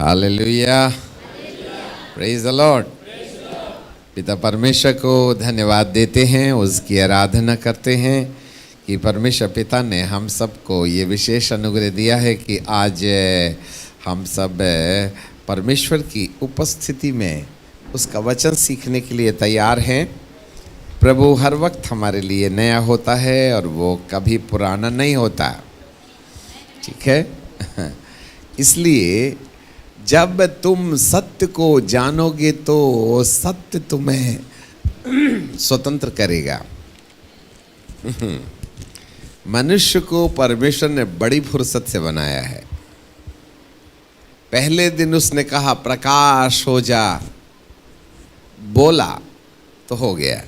Hallelujah, praise the Lord. पिता परमेश्वर को धन्यवाद देते हैं, उसकी आराधना करते हैं कि परमेश्वर पिता ने हम सबको ये विशेष अनुग्रह दिया है कि आज हम सब परमेश्वर की उपस्थिति में उसका वचन सीखने के लिए तैयार हैं। प्रभु हर वक्त हमारे लिए नया होता है और वो कभी पुराना नहीं होता, ठीक है। इसलिए जब तुम सत्य को जानोगे तो सत्य तुम्हें स्वतंत्र करेगा। मनुष्य को परमेश्वर ने बड़ी फुर्सत से बनाया है। पहले दिन उसने कहा प्रकाश हो जा, बोला तो हो गया।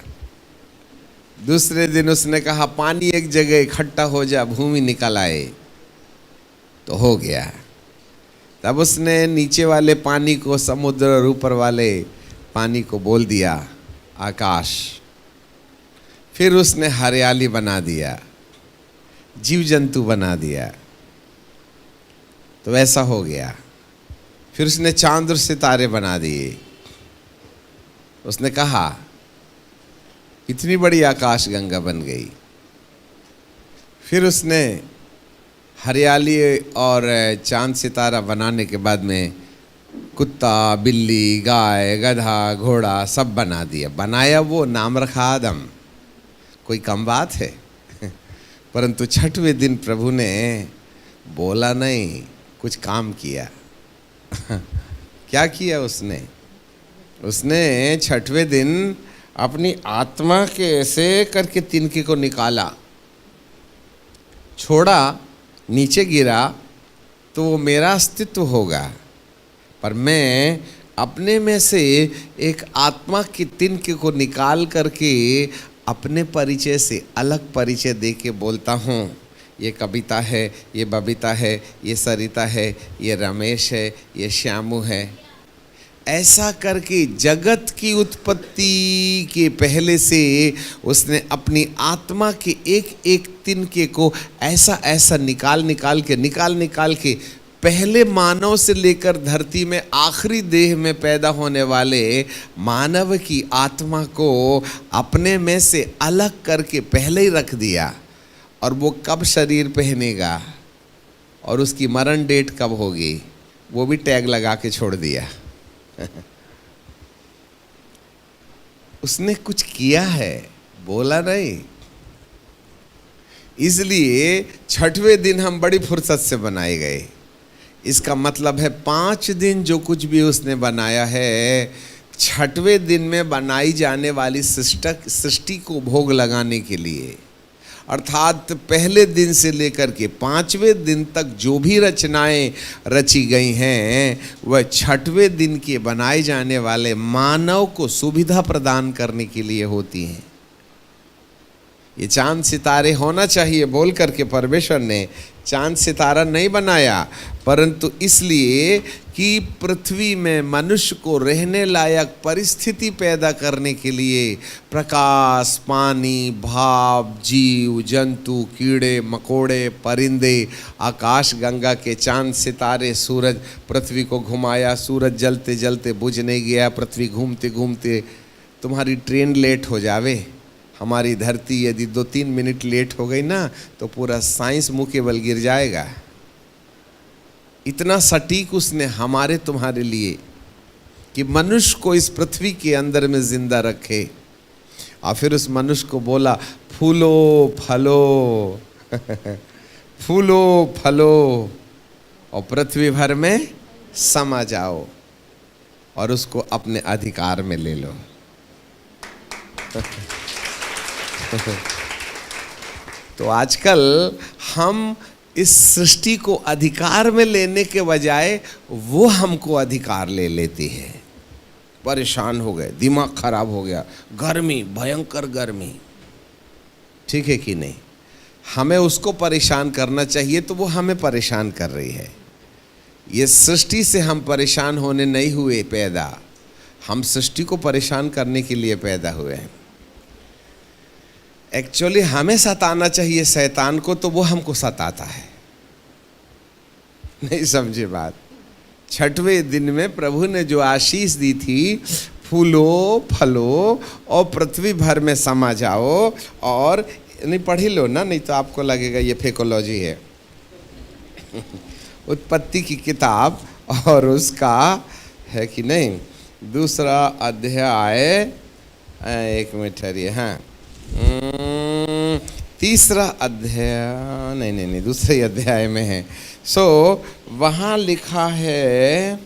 दूसरे दिन उसने कहा पानी एक जगह इकट्ठा हो जा, भूमि निकल आए तो हो गया। तब उसने नीचे वाले पानी को समुद्र और ऊपर वाले पानी को बोल दिया आकाश। फिर उसने हरियाली बना दिया, जीव जंतु बना दिया, तो ऐसा हो गया। फिर उसने चांद और सितारे बना दिए। उसने कहा इतनी बड़ी आकाश गंगा बन गई। फिर उसने हरियाली और चांद सितारा बनाने के बाद में कुत्ता, बिल्ली, गाय, गधा, घोड़ा सब बना दिया। बनाया वो, नाम रखा आदम। कोई कम बात है? परंतु छठवें दिन प्रभु ने बोला नहीं, कुछ काम किया। क्या किया उसने? उसने छठवें दिन अपनी आत्मा के ऐसे करके तिनके को निकाला, छोड़ा, नीचे गिरा तो वो मेरा अस्तित्व होगा। पर मैं अपने में से एक आत्मा की तिनके को निकाल करके अपने परिचय से अलग परिचय दे के बोलता हूँ, ये कविता है, ये बबीता है, ये सरिता है, ये रमेश है, ये श्यामू है। ऐसा करके जगत की उत्पत्ति के पहले से उसने अपनी आत्मा के एक एक तिनके को ऐसा ऐसा निकाल के पहले मानव से लेकर धरती में आखिरी देह में पैदा होने वाले मानव की आत्मा को अपने में से अलग करके पहले ही रख दिया। और वो कब शरीर पहनेगा और उसकी मरण डेट कब होगी वो भी टैग लगा के छोड़ दिया। उसने कुछ किया है, बोला नहीं। इसलिए छठवें दिन हम बड़ी फुर्सत से बनाए गए। इसका मतलब है 5 दिन जो कुछ भी उसने बनाया है, छठवें दिन में बनाई जाने वाली सृष्टि को भोग लगाने के लिए, अर्थात पहले दिन से लेकर के 5वें दिन तक जो भी रचनाएं रची गई हैं वह छठवें दिन के बनाए जाने वाले मानव को सुविधा प्रदान करने के लिए होती हैं। ये चांद सितारे होना चाहिए बोल करके परमेश्वर ने चांद सितारा नहीं बनाया, परंतु इसलिए कि पृथ्वी में मनुष्य को रहने लायक परिस्थिति पैदा करने के लिए प्रकाश, पानी, भाप, जीव जंतु, कीड़े मकोड़े, परिंदे, आकाश गंगा के चांद सितारे, सूरज पृथ्वी को घुमाया। सूरज जलते जलते बुझ नहीं गया, पृथ्वी घूमते घूमते। तुम्हारी ट्रेन लेट हो जावे, हमारी धरती यदि 2-3 मिनट लेट हो गई ना तो पूरा साइंस मुँह के बल गिर जाएगा। इतना सटीक उसने हमारे तुम्हारे लिए कि मनुष्य को इस पृथ्वी के अंदर में जिंदा रखे। और फिर उस मनुष्य को बोला फूलो फलो फूलो फलो और पृथ्वी भर में समा जाओ और उसको अपने अधिकार में ले लो। तो आजकल हम इस सृष्टि को अधिकार में लेने के बजाय वो हमको अधिकार ले लेती है। परेशान हो गए, दिमाग खराब हो गया, गर्मी, भयंकर गर्मी, ठीक है कि नहीं? हमें उसको परेशान करना चाहिए तो वो हमें परेशान कर रही है। ये सृष्टि से हम परेशान होने नहीं हुए पैदा, हम सृष्टि को परेशान करने के लिए पैदा हुए हैं। एक्चुअली हमें सताना चाहिए शैतान को, तो वो हमको सताता है। नहीं समझे बात? छठवें दिन में प्रभु ने जो आशीष दी थी, फूलो फलो और पृथ्वी भर में समा जाओ, और नहीं पढ़ ही लो ना, नहीं तो आपको लगेगा ये फेकोलॉजी है। उत्पत्ति की किताब और उसका है कि नहीं, दूसरा अध्याय, एक मिनट ठहरिए, हाँ, तीसरा अध्याय, नहीं, दूसरे अध्याय में है। वहाँ लिखा है,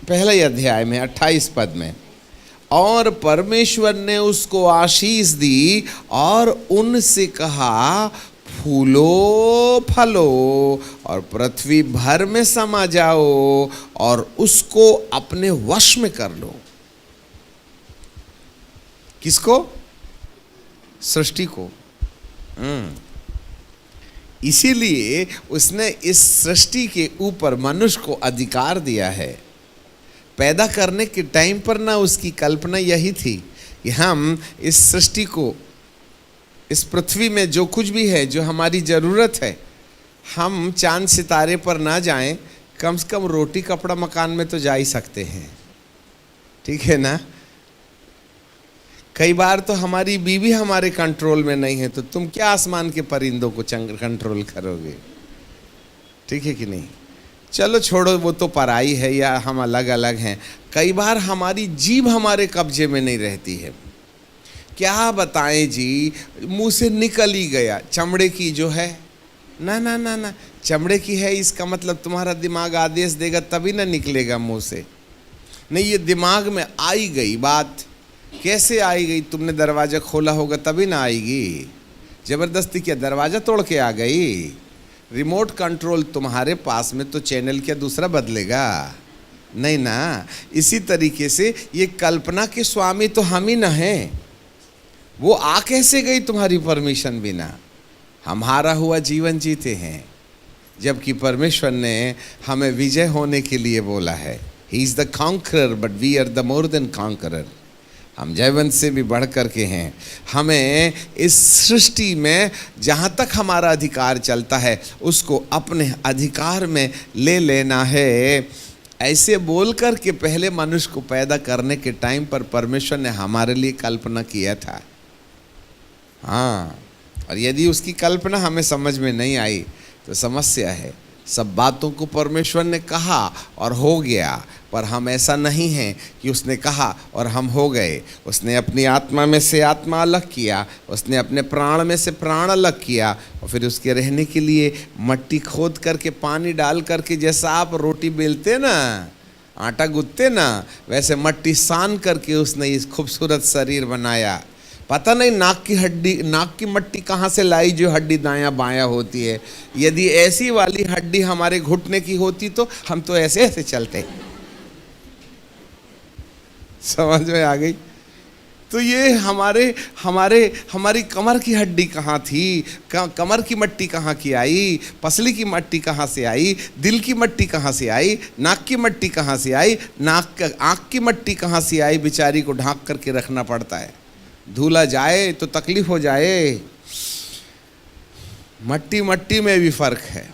पहले अध्याय में 28 पद में, और परमेश्वर ने उसको आशीष दी और उनसे कहा, फूलो फलो और पृथ्वी भर में समा जाओ और उसको अपने वश में कर लो। किसको? सृष्टि को। इसीलिए उसने इस सृष्टि के ऊपर मनुष्य को अधिकार दिया है। पैदा करने के टाइम पर ना उसकी कल्पना यही थी कि हम इस सृष्टि को, इस पृथ्वी में जो कुछ भी है, जो हमारी ज़रूरत है, हम चांद सितारे पर ना जाएं, कम से कम रोटी कपड़ा मकान में तो जा ही सकते हैं, ठीक है ना। कई बार तो हमारी बीवी हमारे कंट्रोल में नहीं है, तो तुम क्या आसमान के परिंदों को कंट्रोल करोगे, ठीक है कि नहीं। चलो छोड़ो, वो तो पराई है या हम अलग अलग हैं। कई बार हमारी जीभ हमारे कब्जे में नहीं रहती है। क्या बताएं जी, मुंह से निकल ही गया, चमड़े की जो है ना ना ना ना, चमड़े की है, इसका मतलब तुम्हारा दिमाग आदेश देगा तभी ना निकलेगा मुंह से। नहीं, ये दिमाग में आई गई बात। कैसे आई गई? तुमने दरवाज़ा खोला होगा तभी ना आएगी। ज़बरदस्ती क्या दरवाज़ा तोड़ के आ गई? रिमोट कंट्रोल तुम्हारे पास में, तो चैनल क्या दूसरा बदलेगा? नहीं ना। इसी तरीके से ये कल्पना के स्वामी तो हम ही ना हैं। वो आ कैसे गई तुम्हारी परमिशन बिना? हम हारा हुआ जीवन जीते हैं, जबकि परमेश्वर ने हमें विजय होने के लिए बोला है। He is the conqueror but we are the more than conqueror. हम जयवंत से भी बढ़ कर के हैं। हमें इस सृष्टि में जहाँ तक हमारा अधिकार चलता है, उसको अपने अधिकार में ले लेना है। ऐसे बोल कर के पहले मनुष्य को पैदा करने के टाइम पर परमेश्वर ने हमारे लिए कल्पना किया था। हाँ, और यदि उसकी कल्पना हमें समझ में नहीं आई तो समस्या है। सब बातों को परमेश्वर ने कहा और हो गया, पर हम ऐसा नहीं हैं कि उसने कहा और हम हो गए। उसने अपनी आत्मा में से आत्मा अलग किया, उसने अपने प्राण में से प्राण अलग किया, और फिर उसके रहने के लिए मट्टी खोद करके पानी डाल करके, जैसा आप रोटी बेलते ना, आटा गूंथते ना, वैसे मट्टी सान करके उसने इस खूबसूरत शरीर बनाया। पता नहीं नाक की हड्डी, नाक की मट्टी कहाँ से लाई जो हड्डी दायां बायां होती है। यदि ऐसी वाली हड्डी हमारे घुटने की होती तो हम तो ऐसे ऐसे चलते। समझ में आ गई? तो ये हमारी कमर की हड्डी कहाँ थी? कमर की मट्टी कहाँ की आई? पसली की मट्टी कहाँ से आई? दिल की मट्टी कहाँ से आई? नाक की मट्टी कहाँ से आई? आँख की मट्टी कहाँ से आई? बेचारी को ढांक करके रखना पड़ता है, धुला जाए तो तकलीफ हो जाए। मट्टी मट्टी में भी फर्क है।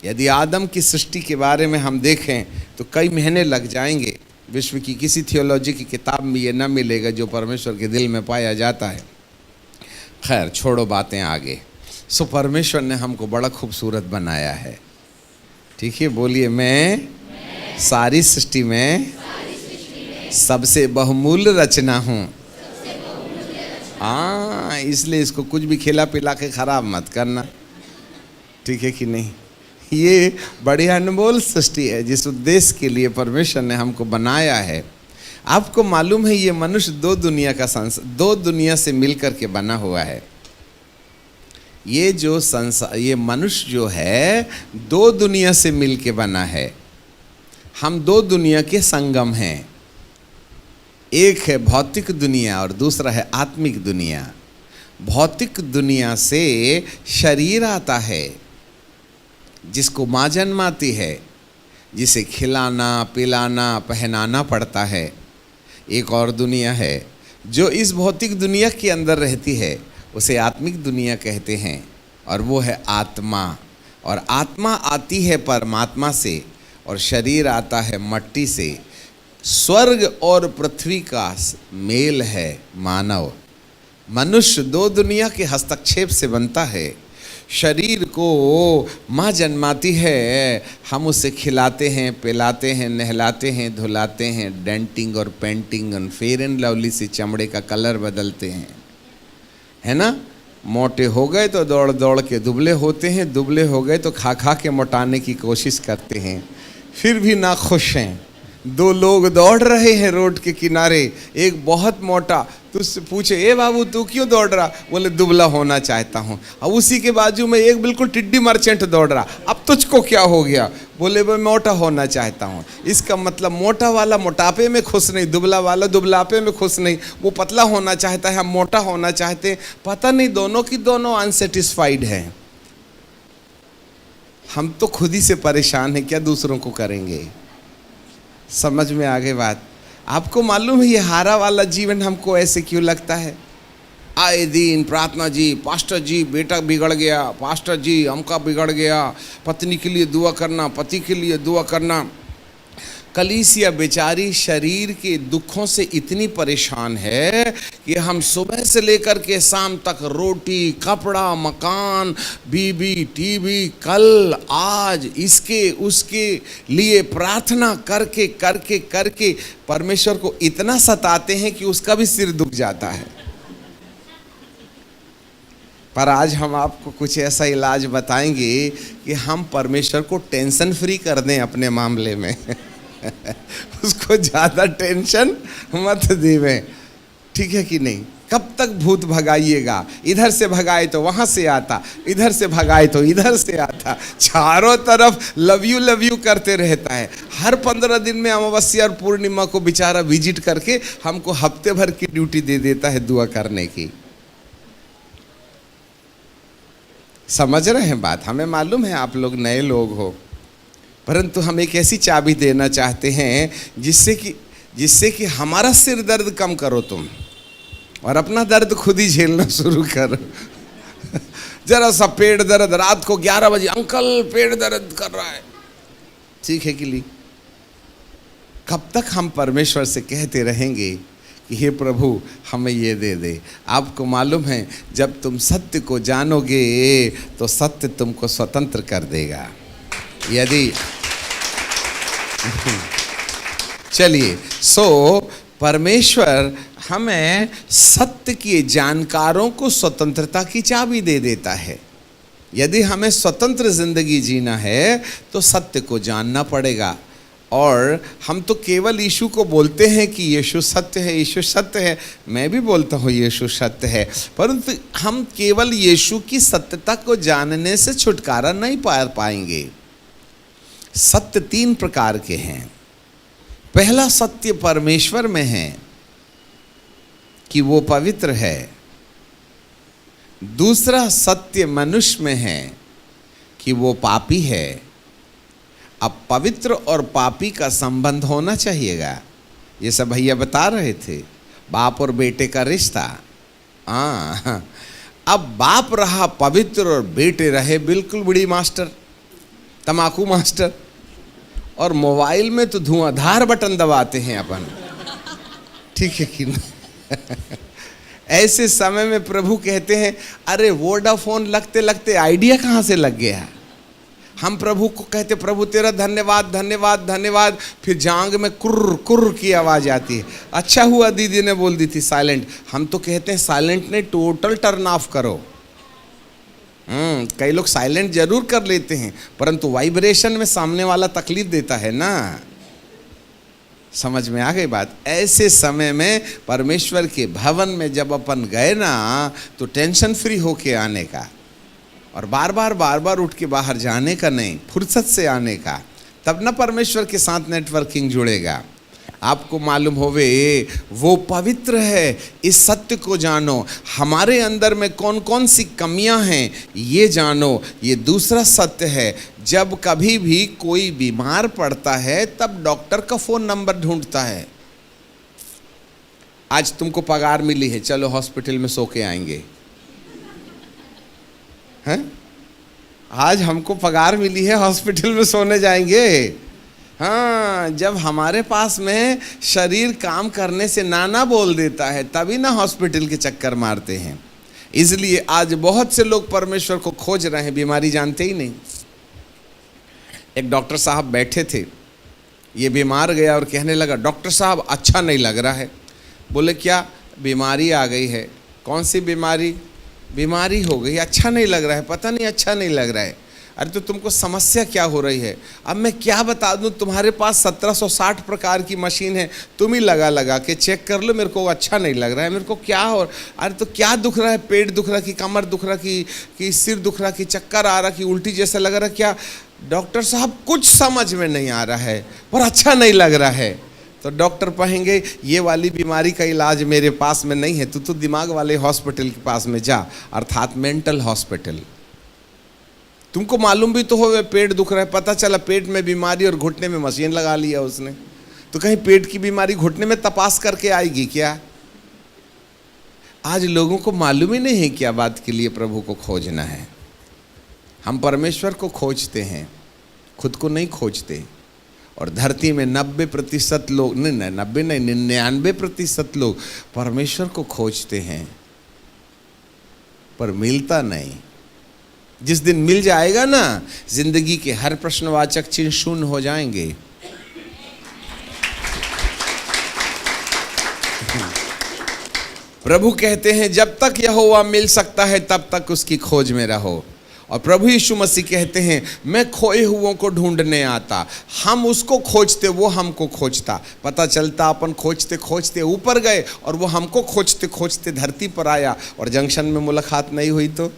यदि आदम की सृष्टि के बारे में हम देखें तो कई महीने लग जाएंगे। विश्व की किसी थियोलॉजी की किताब में ये न मिलेगा जो परमेश्वर के दिल में पाया जाता है। खैर, छोड़ो बातें आगे। सो परमेश्वर ने हमको बड़ा खूबसूरत बनाया है, ठीक है। बोलिए, मैं सारी सृष्टि में सबसे बहुमूल्य रचना हूँ। हाँ, इसलिए इसको कुछ भी खिला पिला के खराब मत करना, ठीक है कि नहीं। ये बड़ी अनमोल सृष्टि है जिस उद्देश्य के लिए परमेश्वर ने हमको बनाया है। आपको मालूम है ये मनुष्य दो दुनिया से मिलकर के बना हुआ है। ये मनुष्य जो है दो दुनिया से मिल के बना है। हम दो दुनिया के संगम हैं। एक है भौतिक दुनिया और दूसरा है आत्मिक दुनिया। भौतिक दुनिया से शरीर आता है जिसको माँ जन्माती है, जिसे खिलाना पिलाना पहनाना पड़ता है। एक और दुनिया है जो इस भौतिक दुनिया के अंदर रहती है, उसे आत्मिक दुनिया कहते हैं, और वो है आत्मा। और आत्मा आती है परमात्मा से और शरीर आता है मट्टी से। स्वर्ग और पृथ्वी का मेल है मानव। मनुष्य दो दुनिया के हस्तक्षेप से बनता है। शरीर को माँ जन्माती है, हम उसे खिलाते हैं, पिलाते हैं, नहलाते हैं, धुलाते हैं, डेंटिंग और पेंटिंग और फेयर एंड लवली से चमड़े का कलर बदलते हैं, है ना। मोटे हो गए तो दौड़ दौड़ के दुबले होते हैं, दुबले हो गए तो खा खा के मोटाने की कोशिश करते हैं, फिर भी ना खुश हैं। दो लोग दौड़ रहे हैं रोड के किनारे, एक बहुत मोटा, तुझसे पूछे ए बाबू तू क्यों दौड़ रहा, बोले दुबला होना चाहता हूँ। अब उसी के बाजू में एक बिल्कुल टिड्डी मर्चेंट दौड़ रहा, अब तुझको क्या हो गया, बोले मैं मोटा होना चाहता हूँ। इसका मतलब मोटा वाला मोटापे में खुश नहीं, दुबला वाला दुबलापे में खुश नहीं, वो पतला होना चाहता है, हम मोटा होना चाहते हैं। पता नहीं दोनों की दोनों अनसेटिस्फाइड हैं। हम तो खुद ही से परेशान हैं, क्या दूसरों को करेंगे। समझ में आ गई बात। आपको मालूम है ये हारा वाला जीवन हमको ऐसे क्यों लगता है। आए दिन प्रार्थना जी, पास्टर जी बेटा बिगड़ गया, पास्टर जी हमका बिगड़ गया, पत्नी के लिए दुआ करना, पति के लिए दुआ करना। कलीसिया बेचारी शरीर के दुखों से इतनी परेशान है कि हम सुबह से लेकर के शाम तक रोटी, कपड़ा, मकान, बीबी, टीवी, कल आज इसके उसके लिए प्रार्थना करके करके करके परमेश्वर को इतना सताते हैं कि उसका भी सिर दुख जाता है। पर आज हम आपको कुछ ऐसा इलाज बताएंगे कि हम परमेश्वर को टेंशन फ्री कर दें अपने मामले में। उसको ज़्यादा टेंशन मत देवें, ठीक है कि नहीं। कब तक भूत भगाइएगा, इधर से भगाए तो वहाँ से आता, इधर से भगाए तो इधर से आता, चारों तरफ लव यू करते रहता है। हर 15 दिन में अमावस्या और पूर्णिमा को बेचारा विजिट करके हमको हफ्ते भर की ड्यूटी दे देता है दुआ करने की। समझ रहे हैं बात। हमें मालूम है आप लोग नए लोग हो, परंतु हम एक ऐसी चाबी देना चाहते हैं जिससे कि हमारा सिर दर्द कम करो तुम, और अपना दर्द खुद ही झेलना शुरू करो। जरा सा पेट दर्द, रात को 11 बजे अंकल पेट दर्द कर रहा है, ठीक है कि नहीं। कब तक हम परमेश्वर से कहते रहेंगे कि हे प्रभु हमें ये दे दे। आपको मालूम है जब तुम सत्य को जानोगे तो सत्य तुमको स्वतंत्र कर देगा। यदि चलिए परमेश्वर हमें सत्य के जानकारों को स्वतंत्रता की चाबी दे देता है। यदि हमें स्वतंत्र जिंदगी जीना है तो सत्य को जानना पड़ेगा। और हम तो केवल यीशु को बोलते हैं कि यीशु सत्य है, यीशु सत्य है। मैं भी बोलता हूँ यीशु सत्य है, परंतु हम केवल यीशु की सत्यता को जानने से छुटकारा नहीं पा पाएंगे। सत्य 3 प्रकार के हैं। पहला सत्य परमेश्वर में है कि वो पवित्र है। दूसरा सत्य मनुष्य में है कि वो पापी है। अब पवित्र और पापी का संबंध होना चाहिएगा। ये सब भैया बता रहे थे, बाप और बेटे का रिश्ता। अब बाप रहा पवित्र और बेटे रहे बिल्कुल बड़ी मास्टर, तमाकू मास्टर, और मोबाइल में तो धुआंधार बटन दबाते हैं अपन, ठीक है कि नहीं। ऐसे समय में प्रभु कहते हैं अरे वोडाफोन लगते लगते आइडिया कहाँ से लग गया। हम प्रभु को कहते प्रभु तेरा धन्यवाद धन्यवाद धन्यवाद, फिर जांग में कुर्र कुर्र की आवाज़ आती है। अच्छा हुआ दीदी ने बोल दी थी साइलेंट। हम तो कहते हैं साइलेंट नहीं, टोटल टर्न ऑफ करो। कई लोग साइलेंट जरूर कर लेते हैं, परंतु वाइब्रेशन में सामने वाला तकलीफ देता है ना। समझ में आ गई बात। ऐसे समय में परमेश्वर के भवन में जब अपन गए ना तो टेंशन फ्री होके आने का, और बार बार उठ के बाहर जाने का नहीं, फुर्सत से आने का, तब ना परमेश्वर के साथ नेटवर्किंग जुड़ेगा। आपको मालूम होवे वो पवित्र है, इस सत्य को जानो। हमारे अंदर में कौन कौन सी कमियां हैं ये जानो। ये दूसरा सत्य है, जब कभी भी कोई बीमार पड़ता है तब डॉक्टर का फ़ोन नंबर ढूंढता है। आज तुमको पगार मिली है, चलो हॉस्पिटल में सो के आएंगे, हैं? आज हमको पगार मिली है, हॉस्पिटल में सोने जाएंगे। हाँ, जब हमारे पास में शरीर काम करने से ना बोल देता है तभी ना हॉस्पिटल के चक्कर मारते हैं। इसलिए आज बहुत से लोग परमेश्वर को खोज रहे हैं, बीमारी जानते ही नहीं। एक डॉक्टर साहब बैठे थे, ये बीमार गया और कहने लगा, डॉक्टर साहब अच्छा नहीं लग रहा है। बोले क्या? बीमारी आ गई है। कौन सी बीमारी? बीमारी हो गई, अच्छा नहीं लग रहा है। पता नहीं अच्छा नहीं लग रहा है। अरे तो तुमको समस्या क्या हो रही है? अब मैं क्या बता दूं, तुम्हारे पास 1760 प्रकार की मशीन है, तुम ही लगा के चेक कर लो, मेरे को अच्छा नहीं लग रहा है, मेरे को क्या हो। अरे तो क्या दुख रहा है? पेट दुख रहा, कि कमर दुख रहा, कि सिर दुख रहा, कि चक्कर आ रहा, कि उल्टी जैसा लग रहा, क्या? डॉक्टर साहब कुछ समझ में नहीं आ रहा है, पर अच्छा नहीं लग रहा है। तो डॉक्टर कहेंगे, ये वाली बीमारी का इलाज मेरे पास में नहीं है, तू तो दिमाग वाले हॉस्पिटल के पास में जा, अर्थात मेंटल हॉस्पिटल। तुमको मालूम भी तो हो पेट दुख रहा है, पता चला पेट में बीमारी और घुटने में मशीन लगा लिया उसने, तो कहीं पेट की बीमारी घुटने में तपास करके आएगी क्या? आज लोगों को मालूम ही नहीं है क्या बात के लिए प्रभु को खोजना है। हम परमेश्वर को खोजते हैं, खुद को नहीं खोजते। और धरती में 90% लोग, नहीं 90 नहीं 99% लोग परमेश्वर को खोजते हैं, पर मिलता नहीं। जिस दिन मिल जाएगा ना, जिंदगी के हर प्रश्नवाचक चिन्ह शून्य हो जाएंगे। प्रभु कहते हैं, जब तक यहोवा मिल सकता है तब तक उसकी खोज में रहो। और प्रभु यीशु मसीह कहते हैं, मैं खोए हुओं को ढूंढने आता। हम उसको खोजते, वो हमको खोजता। पता चलता अपन खोजते खोजते ऊपर गए और वो हमको खोजते खोजते धरती पर आया, और जंक्शन में मुलाकात नहीं हुई तो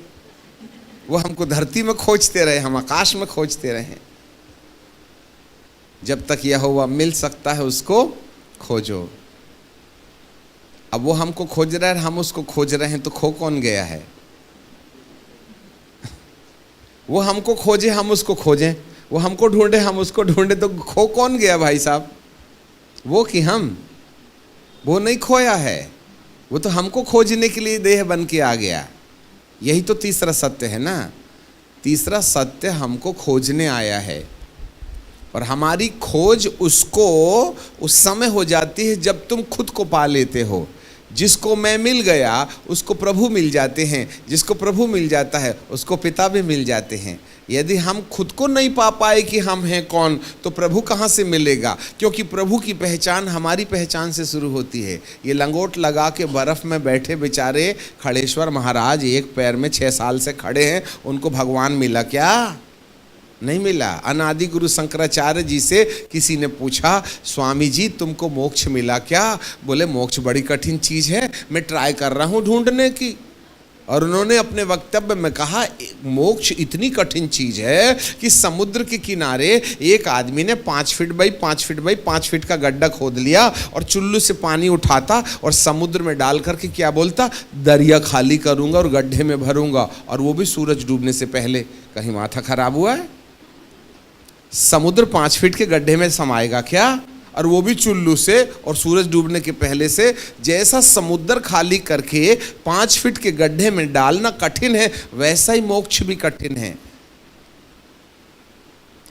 वो हमको धरती में खोजते रहे, हम आकाश में खोजते रहे। जब तक यहोवा मिल सकता है उसको खोजो। अब वो हमको खोज रहा है, हम उसको खोज रहे हैं, तो खो कौन गया है? वो हमको खोजे, हम उसको खोजें, वो हमको ढूंढे, हम उसको ढूंढे, तो खो कौन गया भाई साहब? वो कि हम? वो नहीं खोया है, वो तो हमको खोजने के लिए देह बन के आ गया। यही तो तीसरा सत्य है ना। तीसरा सत्य हमको खोजने आया है, और हमारी खोज उसको उस समय हो जाती है जब तुम खुद को पा लेते हो। जिसको मैं मिल गया उसको प्रभु मिल जाते हैं, जिसको प्रभु मिल जाता है उसको पिता भी मिल जाते हैं। यदि हम खुद को नहीं पा पाए कि हम हैं कौन, तो प्रभु कहाँ से मिलेगा? क्योंकि प्रभु की पहचान हमारी पहचान से शुरू होती है। ये लंगोट लगा के बर्फ़ में बैठे बेचारे खड़ेश्वर महाराज एक पैर में 6 साल से खड़े हैं, उनको भगवान मिला क्या? नहीं मिला। अनादि गुरु शंकराचार्य जी से किसी ने पूछा, स्वामी जी तुमको मोक्ष मिला क्या? बोले मोक्ष बड़ी कठिन चीज़ है, मैं ट्राई कर रहा हूँ ढूंढने की। और उन्होंने अपने वक्तव्य में कहा, मोक्ष इतनी कठिन चीज़ है कि समुद्र के किनारे एक आदमी ने 5 feet by 5 feet by 5 feet का गड्ढा खोद लिया और चुल्लू से पानी उठाता और समुद्र में डाल करके क्या बोलता, दरिया खाली करूँगा और गड्ढे में भरूँगा, और वो भी सूरज डूबने से पहले। कहीं माथा खराब हुआ है? समुद्र 5 फीट के गड्ढे में समाएगा क्या? और वो भी चुल्लू से, और सूरज डूबने के पहले से। जैसा समुद्र खाली करके 5 फीट के गड्ढे में डालना कठिन है, वैसा ही मोक्ष भी कठिन है।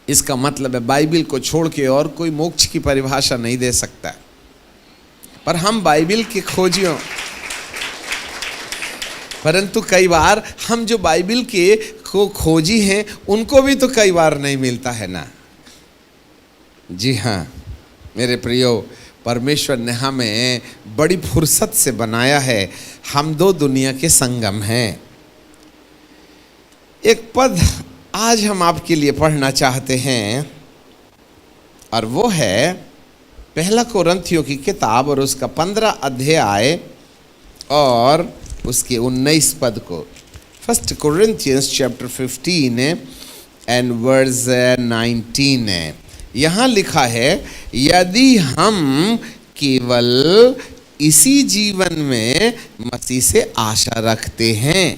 इसका मतलब है बाइबिल को छोड़ के और कोई मोक्ष की परिभाषा नहीं दे सकता। पर हम बाइबिल के खोजियों, परंतु कई बार हम जो बाइबिल के को खोजी हैं उनको भी तो कई बार नहीं मिलता है ना। जी हाँ मेरे प्रियो, परमेश्वर ने हमें बड़ी फुर्सत से बनाया है। हम दो दुनिया के संगम हैं। एक पद आज हम आपके लिए पढ़ना चाहते हैं, और वो है 1 कोरिन्थियों की किताब और उसका 15 अध्याय और उसके 19 पद को। 1 Corinthians chapter 15 and verse 19 यहाँ लिखा है, यदि हम केवल इसी जीवन में मसीह से आशा रखते हैं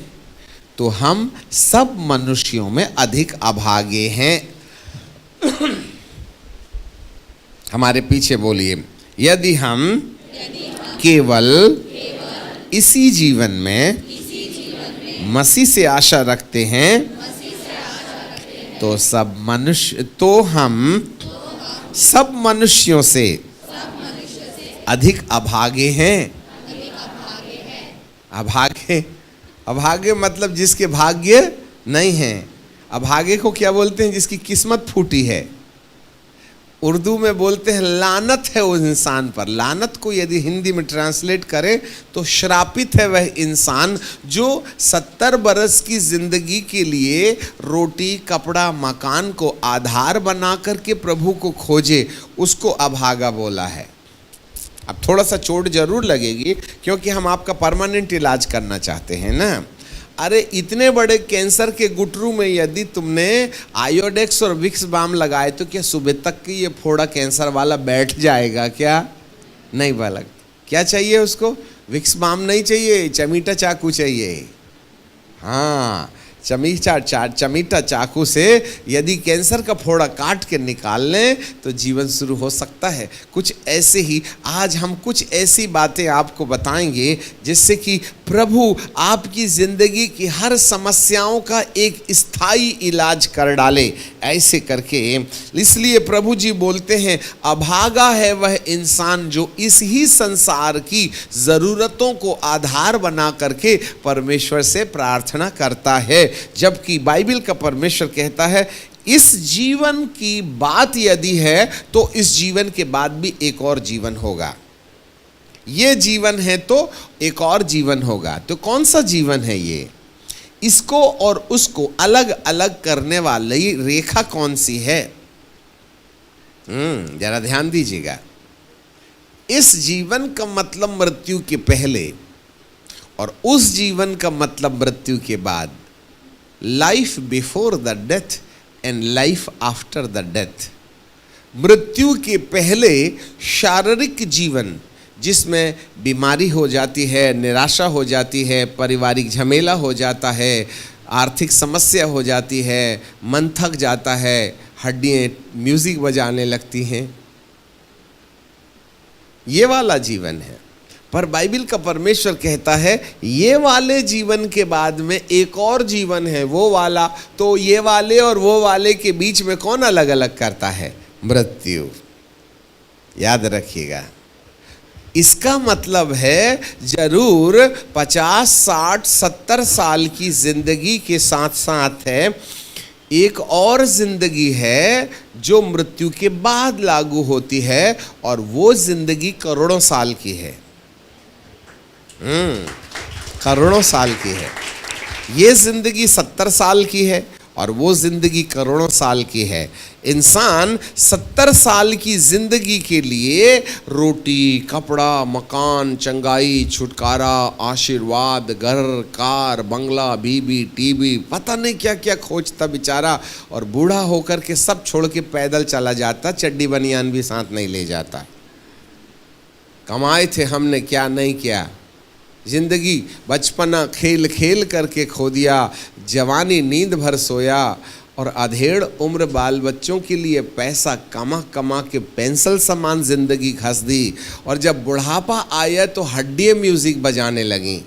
तो हम सब मनुष्यों में अधिक अभागे हैं। हमारे पीछे बोलिए, यदि हम केवल इसी जीवन में मसीह से आशा रखते हैं तो हम सब मनुष्यों से अधिक अभागे हैं। अभागे, अभागे मतलब जिसके भाग्य नहीं है। अभागे को क्या बोलते हैं? जिसकी किस्मत फूटी है। उर्दू में बोलते हैं लानत है उस इंसान पर। लानत को यदि हिंदी में ट्रांसलेट करें तो श्रापित है वह इंसान जो 70 बरस की जिंदगी के लिए रोटी कपड़ा मकान को आधार बना करके प्रभु को खोजे, उसको अभागा बोला है। अब थोड़ा सा चोट जरूर लगेगी क्योंकि हम आपका परमानेंट इलाज करना चाहते हैं ना। अरे इतने बड़े कैंसर के गुटरू में यदि तुमने आयोडेक्स और विक्स बाम लगाए तो क्या सुबह तक की ये फोड़ा कैंसर वाला बैठ जाएगा? क्या नहीं बालक। क्या चाहिए उसको? विक्स बाम नहीं चाहिए, चमीटा चाकू चाहिए। हाँ, चमीटा चाकू से यदि कैंसर का फोड़ा काट के निकाल लें तो जीवन शुरू हो सकता है। कुछ ऐसे ही आज हम कुछ ऐसी बातें आपको बताएंगे जिससे कि प्रभु आपकी जिंदगी की हर समस्याओं का एक स्थायी इलाज कर डाले। ऐसे करके इसलिए प्रभु जी बोलते हैं अभागा है वह इंसान जो इस ही संसार की ज़रूरतों को आधार बना करके परमेश्वर से प्रार्थना करता है, जबकि बाइबल का परमेश्वर कहता है इस जीवन की बात यदि है तो इस जीवन के बाद भी एक और जीवन होगा। ये जीवन है तो एक और जीवन होगा। तो कौन सा जीवन है ये? इसको और उसको अलग अलग करने वाली रेखा कौन सी है? जरा ध्यान दीजिएगा। इस जीवन का मतलब मृत्यु के पहले और उस जीवन का मतलब मृत्यु के बाद। Life before the death and life after the death. मृत्यु के पहले शारीरिक जीवन जिसमें बीमारी हो जाती है, निराशा हो जाती है, पारिवारिक झमेला हो जाता है, आर्थिक समस्या हो जाती है, मन थक जाता है, हड्डियाँ म्यूजिक बजाने लगती हैं, ये वाला जीवन है। पर बाइबल का परमेश्वर कहता है ये वाले जीवन के बाद में एक और जीवन है, वो वाला। तो ये वाले और वो वाले के बीच में कौन अलग अलग करता है? मृत्यु। याद रखिएगा। इसका मतलब है जरूर 50, 60, 70 साल की जिंदगी के साथ साथ है एक और जिंदगी है जो मृत्यु के बाद लागू होती है, और वो जिंदगी करोड़ों साल की है। करोड़ों साल की है। ये जिंदगी 70 साल की है और वो जिंदगी करोड़ों साल की है। इंसान 70 साल की जिंदगी के लिए रोटी कपड़ा मकान चंगाई छुटकारा आशीर्वाद घर कार बंगला बीबी टीवी पता नहीं क्या क्या खोजता बेचारा, और बूढ़ा होकर के सब छोड़ के पैदल चला जाता, चड्डी बनियान भी साथ नहीं ले जाता। कमाए थे हमने क्या नहीं किया, जिंदगी बचपना खेल खेल करके खो दिया, जवानी नींद भर सोया, और अधेड़ उम्र बाल बच्चों के लिए पैसा कमा कमा के पेंसिल समान जिंदगी घस दी, और जब बुढ़ापा आया तो हड्डियाँ म्यूजिक बजाने लगीं।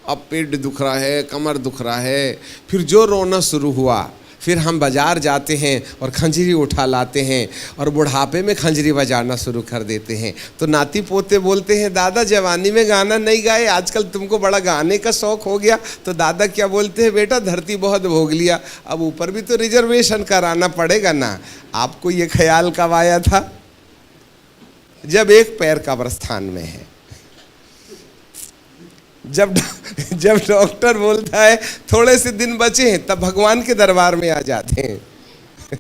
अब पेट दुख रहा है, कमर दुख रहा है, फिर जो रोना शुरू हुआ। फिर हम बाजार जाते हैं और खंजरी उठा लाते हैं और बुढ़ापे में खंजरी बजाना शुरू कर देते हैं। तो नाती पोते बोलते हैं दादा जवानी में गाना नहीं गाए, आजकल तुमको बड़ा गाने का शौक हो गया। तो दादा क्या बोलते हैं, बेटा धरती बहुत भोग लिया, अब ऊपर भी तो रिजर्वेशन कराना पड़ेगा ना। आपको ये ख्याल कब आया था? जब एक पैर कब्रिस्तान में है, जब डॉक्टर बोलता है थोड़े से दिन बचे हैं, तब भगवान के दरबार में आ जाते हैं।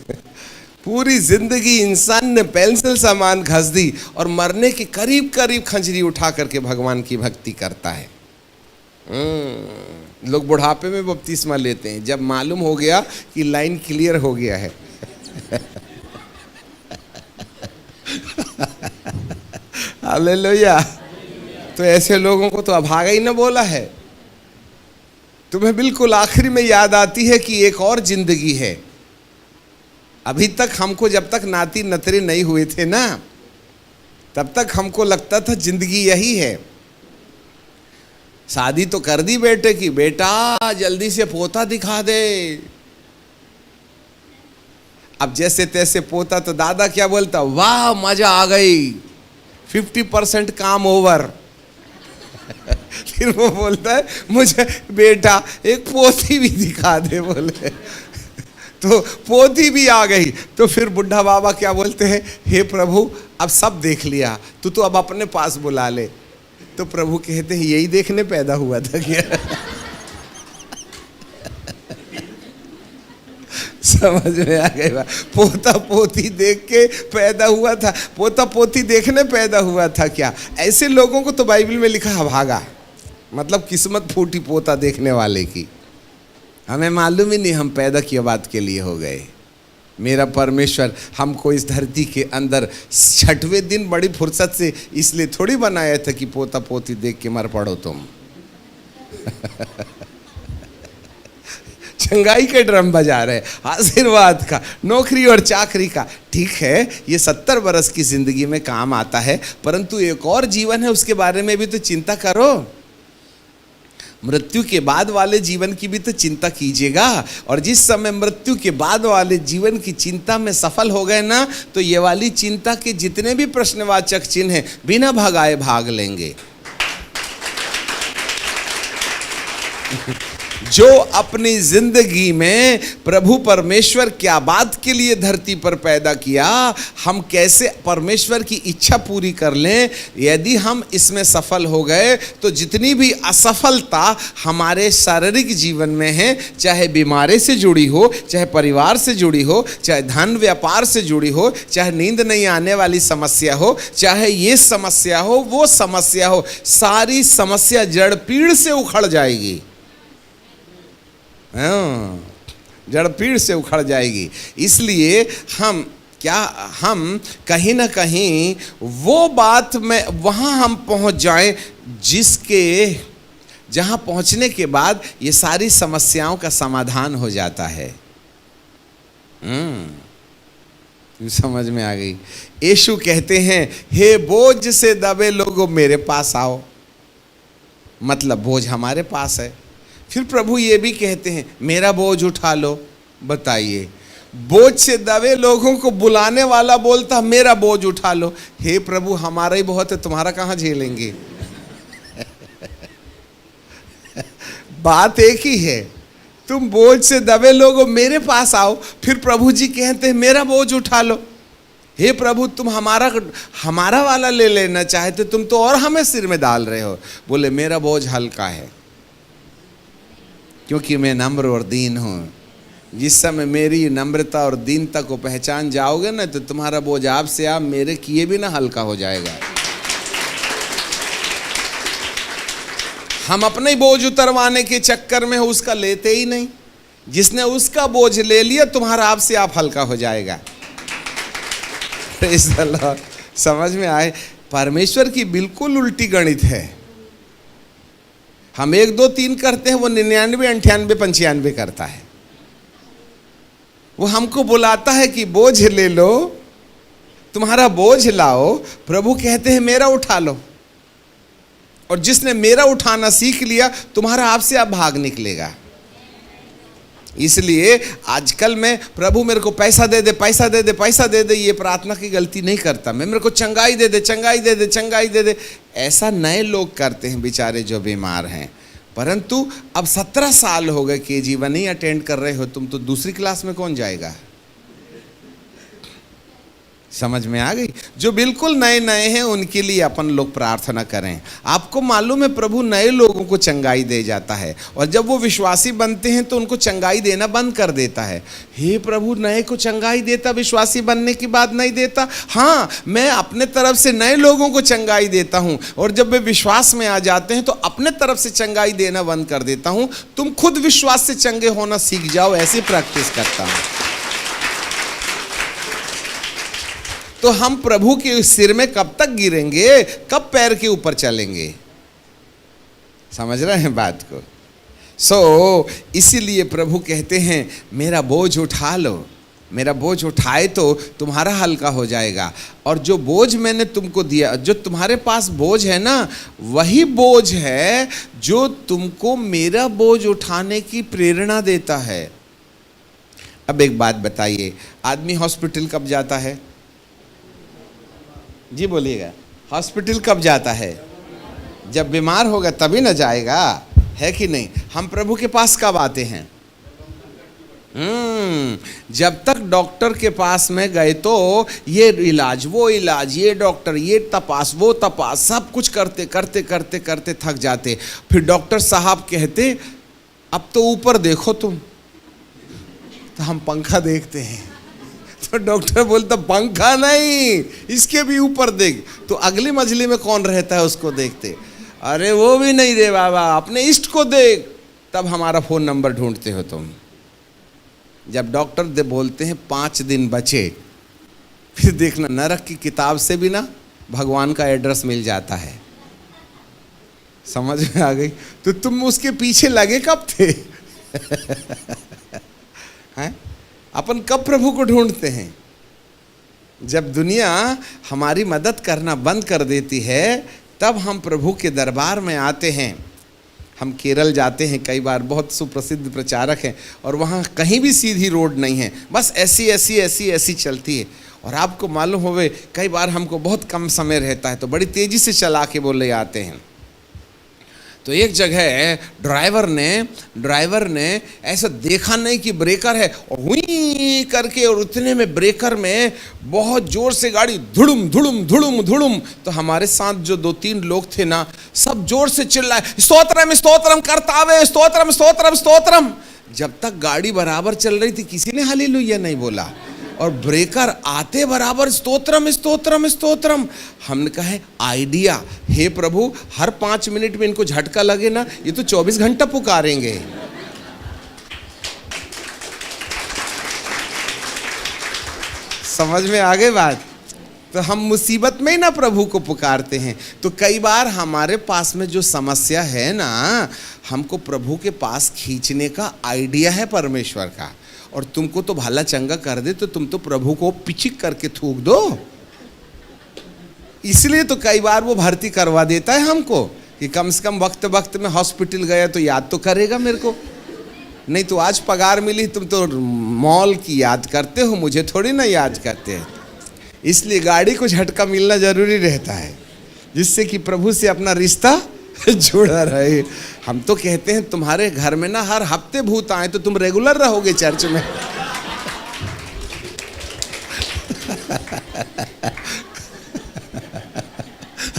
पूरी जिंदगी इंसान ने पेंसिल सामान घस दी और मरने के करीब करीब खंजरी उठा करके भगवान की भक्ति करता है। लोग बुढ़ापे में बपतिस्मा लेते हैं जब मालूम हो गया कि लाइन क्लियर हो गया है। हालेलुया। तो ऐसे लोगों को तो अभागा ही न बोला है। तुम्हें बिल्कुल आखिरी में याद आती है कि एक और जिंदगी है। अभी तक हमको जब तक नाती नतरे नहीं हुए थे ना, तब तक हमको लगता था जिंदगी यही है। शादी तो कर दी बेटे की, बेटा जल्दी से पोता दिखा दे। अब जैसे तैसे पोता तो दादा क्या बोलता, वाह मजा आ गई, 50% काम ओवर। फिर वो बोलता है मुझे बेटा एक पोती भी दिखा दे, बोले तो पोती भी आ गई। तो फिर बुढ़ा बाबा क्या बोलते हैं, हे प्रभु अब सब देख लिया, तू तो अब अपने पास बुला ले। तो प्रभु कहते हैं यही देखने पैदा हुआ था क्या? समझ में आ गई बात? पोता पोती देख के पैदा हुआ था, पोता पोती देखने पैदा हुआ था क्या? ऐसे लोगों को तो बाइबल में लिखा है भागा, मतलब किस्मत फूटी पोता देखने वाले की। हमें मालूम ही नहीं हम पैदा किया बात के लिए हो गए। मेरा परमेश्वर हमको इस धरती के अंदर 6वें दिन बड़ी फुर्सत से इसलिए थोड़ी बनाया था कि पोता पोती देख के मर पड़ो तुम। चंगाई के ड्रम बजा रहे, आशीर्वाद का, नौकरी और चाकरी का। ठीक है, ये 70 बरस की जिंदगी में काम आता है, परंतु एक और जीवन है, उसके बारे में भी तो चिंता करो। मृत्यु के बाद वाले जीवन की भी तो चिंता कीजिएगा। और जिस समय मृत्यु के बाद वाले जीवन की चिंता में सफल हो गए ना, तो ये वाली चिंता के जितने भी प्रश्नवाचक चिन्ह हैं बिना भगाए भाग लेंगे। जो अपनी जिंदगी में प्रभु परमेश्वर क्या बात के लिए धरती पर पैदा किया, हम कैसे परमेश्वर की इच्छा पूरी कर लें, यदि हम इसमें सफल हो गए तो जितनी भी असफलता हमारे शारीरिक जीवन में है, चाहे बीमारी से जुड़ी हो, चाहे परिवार से जुड़ी हो, चाहे धन व्यापार से जुड़ी हो, चाहे नींद नहीं आने वाली समस्या हो, चाहे ये समस्या हो वो समस्या हो, सारी समस्या जड़ पीड़ से उखड़ जाएगी। जड़ पीड़ से उखड़ जाएगी। इसलिए हम कहीं ना कहीं वो बात में वहाँ हम पहुँच जाएं जहाँ पहुँचने के बाद ये सारी समस्याओं का समाधान हो जाता है। समझ में आ गई? यीशु कहते हैं हे बोझ से दबे लोगों मेरे पास आओ, मतलब बोझ हमारे पास है। फिर प्रभु ये भी कहते हैं मेरा बोझ उठा लो। बताइए, बोझ से दबे लोगों को बुलाने वाला बोलता मेरा बोझ उठा लो। हे प्रभु हमारा ही बहुत है, तुम्हारा कहाँ झेलेंगे? बात एक ही है, तुम बोझ से दबे लोगों मेरे पास आओ। फिर प्रभु जी कहते हैं मेरा बोझ उठा लो। हे प्रभु तुम हमारा वाला ले लेना चाहते, तुम तो और हमें सिर में डाल रहे हो। बोले मेरा बोझ हल्का है क्योंकि मैं नम्र और दीन हूँ। जिस समय मेरी नम्रता और दीनता को पहचान जाओगे ना, तो तुम्हारा बोझ आपसे आप मेरे किए भी ना हल्का हो जाएगा। हम अपने बोझ उतरवाने के चक्कर में उसका लेते ही नहीं। जिसने उसका बोझ ले लिया तुम्हारा आपसे आप हल्का हो जाएगा। Praise the Lord. समझ में आए? परमेश्वर की बिल्कुल उल्टी गणित है। हम 1 2 3 करते हैं, वो 99 98 95 करता है। वो हमको बुलाता है कि बोझ ले लो, तुम्हारा बोझ लाओ। प्रभु कहते हैं मेरा उठा लो। और जिसने मेरा उठाना सीख लिया तुम्हारा आपसे आप भाग निकलेगा। इसलिए आजकल मैं प्रभु मेरे को पैसा दे दे, पैसा दे दे, पैसा दे दे, ये प्रार्थना की गलती नहीं करता मैं। मेरे को चंगाई दे दे, चंगाई दे दे, चंगाई दे दे, ऐसा नए लोग करते हैं बेचारे जो बीमार हैं। परंतु अब 17 साल हो गए KG1 ही अटेंड कर रहे हो तुम, तो दूसरी क्लास में कौन जाएगा? समझ में आ गई? जो बिल्कुल नए नए हैं उनके लिए अपन लोग प्रार्थना करें। आपको मालूम है प्रभु नए लोगों को चंगाई दे जाता है, और जब वो विश्वासी बनते हैं तो उनको चंगाई देना बंद कर देता है। हे प्रभु नए को चंगाई देता, विश्वासी बनने की बात नहीं देता। हाँ, मैं अपने तरफ से नए लोगों को चंगाई देता हूँ, और जब वे विश्वास में आ जाते हैं तो अपने तरफ से चंगाई देना बंद कर देता हूँ। तुम खुद विश्वास से चंगे होना सीख जाओ, ऐसी प्रैक्टिस करता हूँ। तो हम प्रभु के सिर में कब तक गिरेंगे, कब पैर के ऊपर चलेंगे? समझ रहे हैं बात को? इसीलिए प्रभु कहते हैं मेरा बोझ उठा लो। मेरा बोझ उठाए तो तुम्हारा हल्का हो जाएगा। और जो बोझ मैंने तुमको दिया, जो तुम्हारे पास बोझ है ना, वही बोझ है जो तुमको मेरा बोझ उठाने की प्रेरणा देता है। अब एक बात बताइए, आदमी हॉस्पिटल कब जाता है? जी बोलिएगा, हॉस्पिटल कब जाता है? जब बीमार होगा तभी ना जाएगा, है कि नहीं? हम प्रभु के पास कब आते हैं? जब तक डॉक्टर के पास में गए तो ये इलाज वो इलाज, ये डॉक्टर ये तपास वो तपास, सब कुछ करते करते करते करते थक जाते। फिर डॉक्टर साहब कहते अब तो ऊपर देखो तुम, तो हम पंखा देखते हैं। तो डॉक्टर बोलता पंखा नहीं, इसके भी ऊपर देख। तो अगली मंजिली में कौन रहता है उसको देखते। अरे वो भी नहीं रे बाबा, अपने इष्ट को देख। तब हमारा फोन नंबर ढूंढते हो तुम। जब डॉक्टर बोलते हैं 5 दिन बचे, फिर देखना नरक की किताब से भी ना भगवान का एड्रेस मिल जाता है। समझ में आ गई? तो तुम उसके पीछे लगे कब थे? हैं? अपन कब प्रभु को ढूंढते हैं? जब दुनिया हमारी मदद करना बंद कर देती है, तब हम प्रभु के दरबार में आते हैं। हम केरल जाते हैं कई बार, बहुत सुप्रसिद्ध प्रचारक हैं, और वहाँ कहीं भी सीधी रोड नहीं है, बस ऐसी ऐसी ऐसी ऐसी चलती है। और आपको मालूम होवे, कई बार हमको बहुत कम समय रहता है तो बड़ी तेज़ी से चला के वो ले आते हैं। तो एक जगह ड्राइवर ने ऐसा देखा नहीं कि ब्रेकर है, और हुई करके, और उतने में ब्रेकर में बहुत जोर से गाड़ी धुड़ुम धुड़ुम धुड़ुम धुड़ुम। तो हमारे साथ जो 2-3 लोग थे ना, सब जोर से चिल्लाए स्तोत्रम स्तोत्रम करतावे, स्तोत्रम स्तोत्रम स्तोत्रम। जब तक गाड़ी बराबर चल रही थी किसी ने हालेलुया नहीं बोला, और ब्रेकर आते बराबर स्तोत्रम स्तोत्रम स्तोत्रम। हमने कहा आइडिया, हे प्रभु हर 5 मिनट में इनको झटका लगे ना, ये तो 24 घंटा पुकारेंगे। समझ में आ गई बात? तो हम मुसीबत में ही ना प्रभु को पुकारते हैं। तो कई बार हमारे पास में जो समस्या है ना, हमको प्रभु के पास खींचने का आइडिया है परमेश्वर का, और तुमको तो भला चंगा कर दे तो तुम तो प्रभु को पिचिक करके थूक दो। इसलिए तो कई बार वो भर्ती करवा देता है हमको कि कम से कम वक्त वक्त में हॉस्पिटल गया तो याद तो करेगा मेरे को। नहीं तो आज पगार मिली, तुम तो मॉल की याद करते हो, मुझे थोड़ी ना याद करते हैं। इसलिए गाड़ी को झटका मिलना जरूरी रहता है, जिससे कि प्रभु से अपना रिश्ता जुड़ा रहे। हम तो कहते हैं तुम्हारे घर में ना हर हफ्ते भूत आए तो तुम रेगुलर रहोगे चर्च में।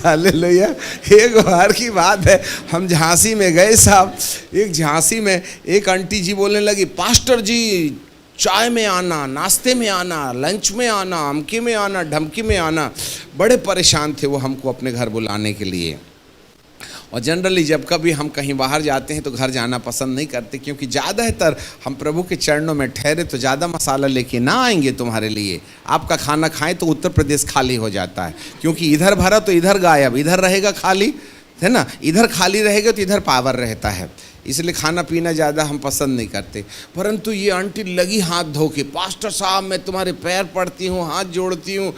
हालेलुया। एक बार की बात है, हम झांसी में गए साहब। एक झांसी में एक आंटी जी बोलने लगी, पास्टर जी चाय में आना, नाश्ते में आना, लंच में आना, अमके में आना, ढमकी में आना। बड़े परेशान थे वो हमको अपने घर बुलाने के लिए। और जनरली जब कभी हम कहीं बाहर जाते हैं तो घर जाना पसंद नहीं करते, क्योंकि ज़्यादातर हम प्रभु के चरणों में ठहरे तो ज़्यादा मसाला लेके ना आएंगे तुम्हारे लिए। आपका खाना खाएं तो उत्तर प्रदेश खाली हो जाता है, क्योंकि इधर भरा तो इधर गायब, इधर रहेगा खाली, है ना? इधर खाली रहेगा तो इधर पावर रहता है। इसलिए खाना पीना ज़्यादा हम पसंद नहीं करते। परंतु ये आंटी लगी हाथ धो के, पास्टर साहब मैं तुम्हारे पैर पड़ती हूँ, हाथ जोड़ती हूँ।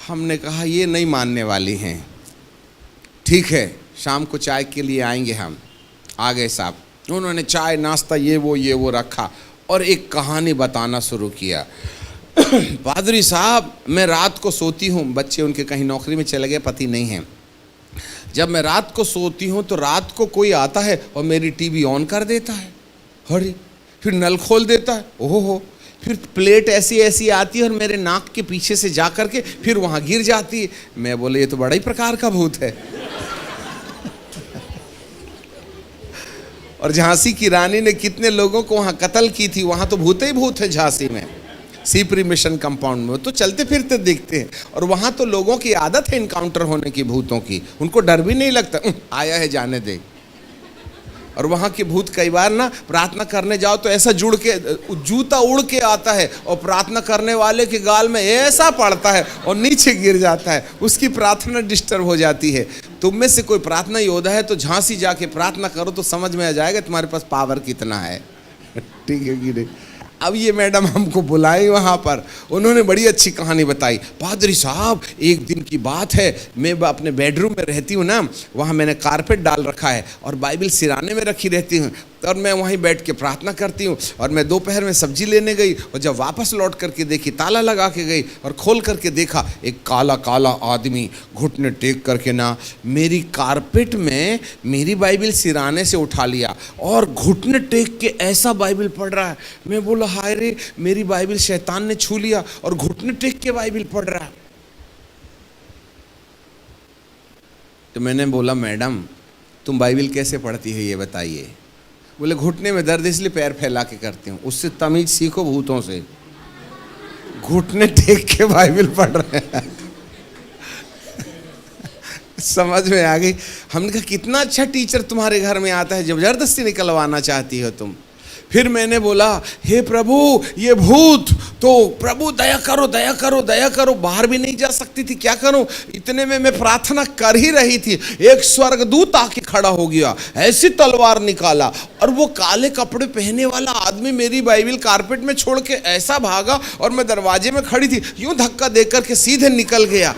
हमने कहा ये नहीं मानने वाली हैं। ठीक है, शाम को चाय के लिए आएंगे हम। आ गए साहब, उन्होंने चाय नाश्ता ये वो रखा, और एक कहानी बताना शुरू किया। पादरी साहब मैं रात को सोती हूँ, बच्चे उनके कहीं नौकरी में चले गए, पति नहीं है। जब मैं रात को सोती हूँ तो रात को कोई आता है और मेरी टीवी ऑन कर देता है, हरी, फिर नल खोल देता है, ओहो हो, फिर प्लेट ऐसी ऐसी आती है और मेरे नाक के पीछे से जा कर के फिर वहाँ गिर जाती है। मैं बोले ये तो बड़ा ही प्रकार का भूत है। और झांसी की रानी ने कितने लोगों को वहाँ कत्ल की थी, वहाँ तो भूत ही भूत है झांसी में, सीपरी मिशन कंपाउंड में तो चलते फिरते दिखते हैं। और वहाँ तो लोगों की आदत है इनकाउंटर होने की भूतों की, उनको डर भी नहीं लगता, आया है जाने दे। और वहाँ के भूत कई बार ना प्रार्थना करने जाओ तो ऐसा जुड़ के जूता उड़ के आता है और प्रार्थना करने वाले के गाल में ऐसा पड़ता है और नीचे गिर जाता है, उसकी प्रार्थना डिस्टर्ब हो जाती है। तुम में से कोई प्रार्थना योद्धा है तो झांसी जाके प्रार्थना करो तो समझ में आ जाएगा तुम्हारे पास पावर कितना है। ठीक है कि नहीं? अब ये मैडम हमको बुलाई वहाँ पर, उन्होंने बड़ी अच्छी कहानी बताई। पादरी साहब एक दिन की बात है, मैं अपने बेडरूम में रहती हूँ ना, वहाँ मैंने कारपेट डाल रखा है और बाइबल सिराने में रखी रहती हूँ। और मैं वहीं बैठ के प्रार्थना करती हूँ। और मैं दोपहर में सब्जी लेने गई और जब वापस लौट करके देखी, ताला लगा के गई और खोल करके देखा, एक काला काला आदमी घुटने टेक करके ना मेरी कारपेट में मेरी बाइबिल सिराने से उठा लिया और घुटने टेक के ऐसा बाइबिल पढ़ रहा है। मैं बोला हाय रे, मेरी बाइबिल शैतान ने छू लिया और घुटने टेक के बाइबिल पढ़ रहा है। तो मैंने बोला मैडम तुम बाइबिल कैसे पढ़ती हो ये बताइए। बोले घुटने में दर्द इसलिए पैर फैला के करती हूँ। उससे तमीज सीखो भूतों से, घुटने टेक के बाइबिल पढ़ रहे हैं। समझ में आ गई। हमने कहा कितना अच्छा टीचर तुम्हारे घर में आता है, जबरदस्ती निकलवाना चाहती हो तुम। फिर मैंने बोला हे प्रभु ये भूत, तो प्रभु दया करो दया करो दया करो। बाहर भी नहीं जा सकती थी, क्या करूं। इतने में मैं प्रार्थना कर ही रही थी, एक स्वर्गदूत आके खड़ा हो गया, ऐसी तलवार निकाला और वो काले कपड़े पहने वाला आदमी मेरी बाइबिल कारपेट में छोड़ के ऐसा भागा और मैं दरवाजे में खड़ी थी, यूं धक्का देकर के सीधे निकल गया।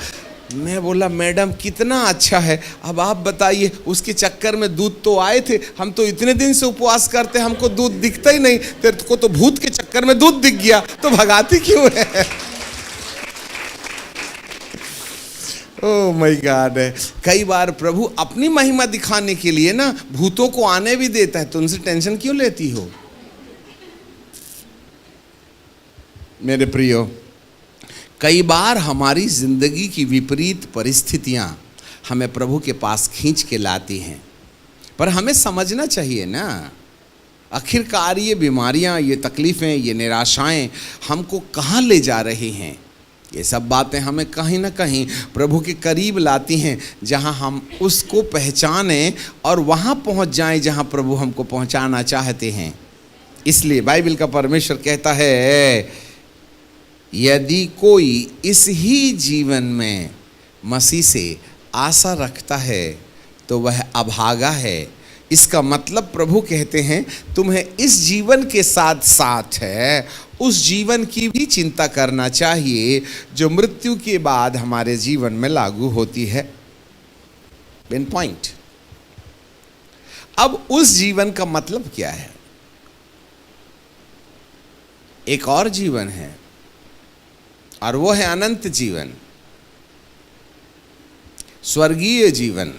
मैं बोला मैडम कितना अच्छा है, अब आप बताइए उसके चक्कर में दूध तो आए थे, हम तो इतने दिन से उपवास करते हमको दूध दिखता ही नहीं, तेरे को तो भूत के चक्कर में दूध दिख गया, तो भगाती क्यों है। Oh my God. कई बार प्रभु अपनी महिमा दिखाने के लिए ना भूतों को आने भी देता है, तो उनसे टेंशन क्यों लेती हो। मेरे प्रियो, कई बार हमारी जिंदगी की विपरीत परिस्थितियां हमें प्रभु के पास खींच के लाती हैं, पर हमें समझना चाहिए ना, आखिरकार ये बीमारियां, ये तकलीफ़ें, ये निराशाएं हमको कहाँ ले जा रही हैं। ये सब बातें हमें कहीं ना कहीं प्रभु के करीब लाती हैं, जहाँ हम उसको पहचानें और वहाँ पहुँच जाएं जहाँ प्रभु हमको पहुँचाना चाहते हैं। इसलिए बाइबल का परमेश्वर कहता है यदि कोई इस ही जीवन में मसीह से आशा रखता है तो वह अभागा है। इसका मतलब प्रभु कहते हैं तुम्हें इस जीवन के साथ साथ है उस जीवन की भी चिंता करना चाहिए जो मृत्यु के बाद हमारे जीवन में लागू होती है। Main point. अब उस जीवन का मतलब क्या है। एक और जीवन है और वो है अनंत जीवन, स्वर्गीय जीवन।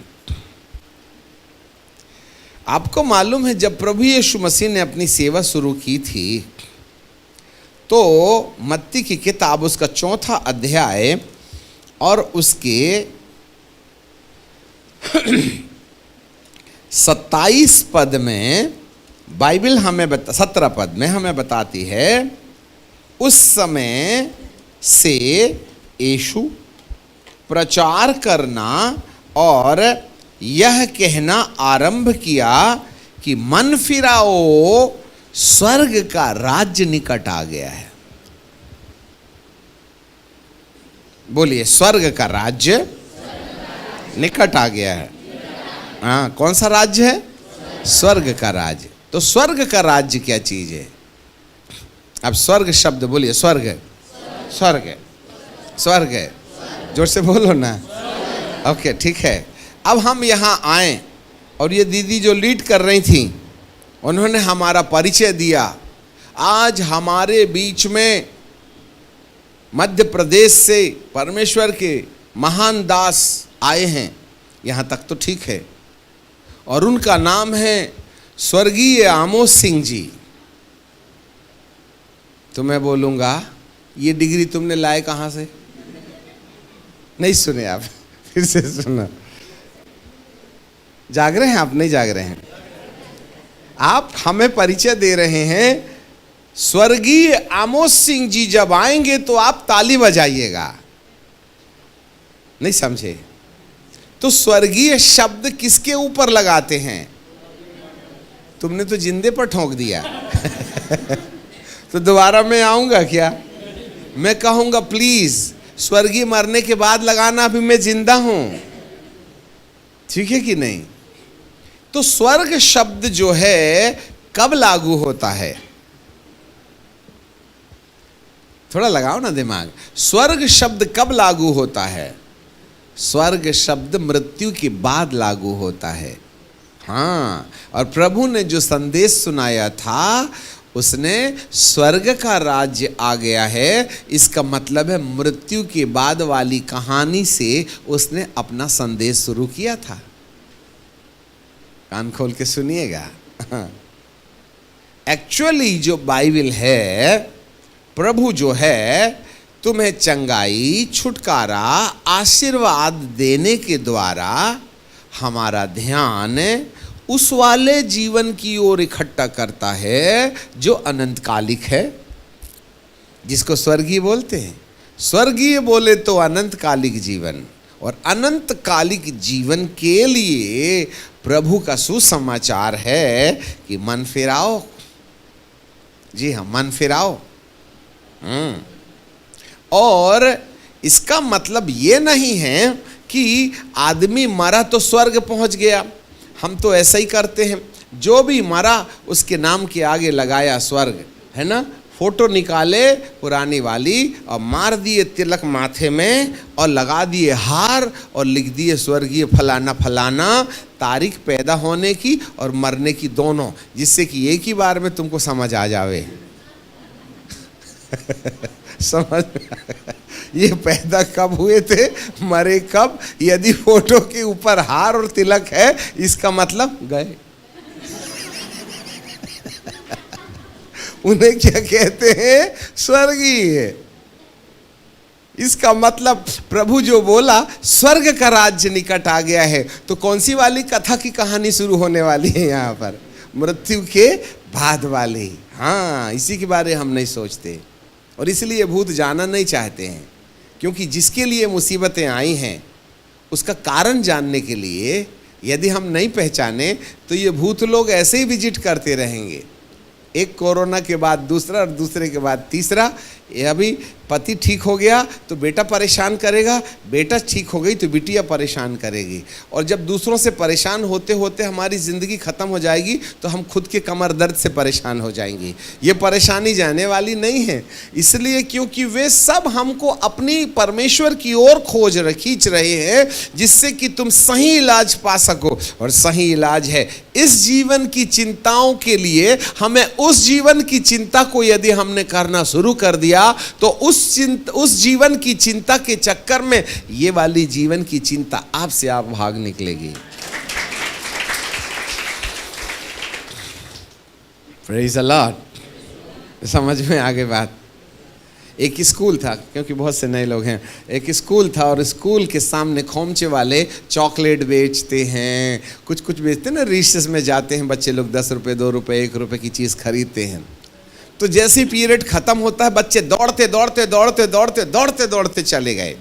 आपको मालूम है जब प्रभु यीशु मसीह ने अपनी सेवा शुरू की थी तो मत्ती की किताब उसका 4 अध्याय और उसके 27 पद में बाइबल हमें 17 पद में हमें बताती है उस समय से यीशु प्रचार करना और यह कहना आरंभ किया कि मन फिराओ, स्वर्ग का राज्य निकट आ गया है। बोलिए स्वर्ग का राज्य निकट आ गया है। हाँ, कौन सा राज्य है? स्वर्ग का राज्य। तो स्वर्ग का राज्य क्या चीज है? अब स्वर्ग शब्द बोलिए, स्वर्ग स्वर्ग स्वर्ग है, जोर से बोलो ना। ओके ठीक है। अब हम यहाँ आए और ये दीदी जो लीड कर रही थी उन्होंने हमारा परिचय दिया। आज हमारे बीच में मध्य प्रदेश से परमेश्वर के महान दास आए हैं, यहाँ तक तो ठीक है, और उनका नाम है स्वर्गीय आमोस सिंह जी। तो मैं बोलूँगा ये डिग्री तुमने लाए कहाँ से? नहीं सुने आप? फिर से सुना। जाग रहे हैं आप? नहीं जाग रहे हैं आप? हमें परिचय दे रहे हैं स्वर्गीय आमोस सिंह जी जब आएंगे तो आप ताली बजाइएगा। नहीं समझे? तो स्वर्गीय शब्द किसके ऊपर लगाते हैं? तुमने तो जिंदे पर ठोक दिया। तो दोबारा मैं आऊंगा क्या? मैं कहूंगा प्लीज स्वर्गीय मरने के बाद लगाना, अभी मैं जिंदा हूं। ठीक है कि नहीं? तो स्वर्ग शब्द जो है कब लागू होता है? थोड़ा लगाओ ना दिमाग। स्वर्ग शब्द कब लागू होता है? स्वर्ग शब्द मृत्यु के बाद लागू होता है। हाँ, और प्रभु ने जो संदेश सुनाया था उसने स्वर्ग का राज्य आ गया है, इसका मतलब है मृत्यु के बाद वाली कहानी से उसने अपना संदेश शुरू किया था। कान खोल के सुनिएगा। एक्चुअली जो बाइबल है, प्रभु जो है तुम्हें चंगाई, छुटकारा, आशीर्वाद देने के द्वारा हमारा ध्यान उस वाले जीवन की ओर इकट्ठा करता है जो अनंतकालिक है, जिसको स्वर्गीय बोलते हैं। स्वर्गीय बोले तो अनंतकालिक जीवन, और अनंतकालिक जीवन के लिए प्रभु का सुसमाचार है कि मन फिराओ। जी हाँ, मन फिराओ। और इसका मतलब ये नहीं है कि आदमी मरा तो स्वर्ग पहुंच गया। हम तो ऐसा ही करते हैं, जो भी मरा उसके नाम के आगे लगाया स्वर्ग, है ना, फोटो निकाले पुरानी वाली और मार दिए तिलक माथे में और लगा दिए हार और लिख दिए स्वर्गीय फलाना फलाना, तारीख पैदा होने की और मरने की दोनों, जिससे कि एक ही बार में तुमको समझ आ जावे। समझ ये पैदा कब हुए थे, मरे कब, यदि फोटो के ऊपर हार और तिलक है इसका मतलब गए। उन्हें क्या कहते हैं, स्वर्गीय। इसका मतलब प्रभु जो बोला स्वर्ग का राज्य निकट आ गया है, तो कौन सी वाली कथा की कहानी शुरू होने वाली है यहाँ पर, मृत्यु के बाद वाली। हाँ, इसी के बारे हम नहीं सोचते और इसलिए भूत जाना नहीं चाहते हैं, क्योंकि जिसके लिए मुसीबतें आई हैं उसका कारण जानने के लिए यदि हम नहीं पहचाने तो ये भूत लोग ऐसे ही विजिट करते रहेंगे। एक कोरोना के बाद दूसरा और दूसरे के बाद तीसरा। ये अभी पति ठीक हो गया तो बेटा परेशान करेगा, बेटा ठीक हो गई तो बिटिया परेशान करेगी, और जब दूसरों से परेशान होते होते हमारी ज़िंदगी ख़त्म हो जाएगी तो हम खुद के कमर दर्द से परेशान हो जाएंगे। ये परेशानी जाने वाली नहीं है, इसलिए क्योंकि वे सब हमको अपनी परमेश्वर की ओर खींच रहे हैं, जिससे कि तुम सही इलाज पा सको। और सही इलाज है इस जीवन की चिंताओं के लिए हमें उस जीवन की चिंता को यदि हमने करना शुरू कर दिया तो उस जीवन की चिंता के चक्कर में ये वाली जीवन की चिंता आपसे आप भाग निकलेगी। Praise the Lord. समझ में आगे बात। एक स्कूल था, क्योंकि बहुत से नए लोग हैं, एक स्कूल था और स्कूल के सामने खोमचे वाले चॉकलेट बेचते हैं, कुछ बेचते हैं ना, रिसेस में जाते हैं बच्चे लोग, 10 रुपये 2 रुपये 1 रुपये की चीज़ खरीदते हैं। तो जैसे ही पीरियड खत्म होता है बच्चे दौड़ते दौड़ते दौड़ते दौड़ते दौड़ते दौड़ते चले गए।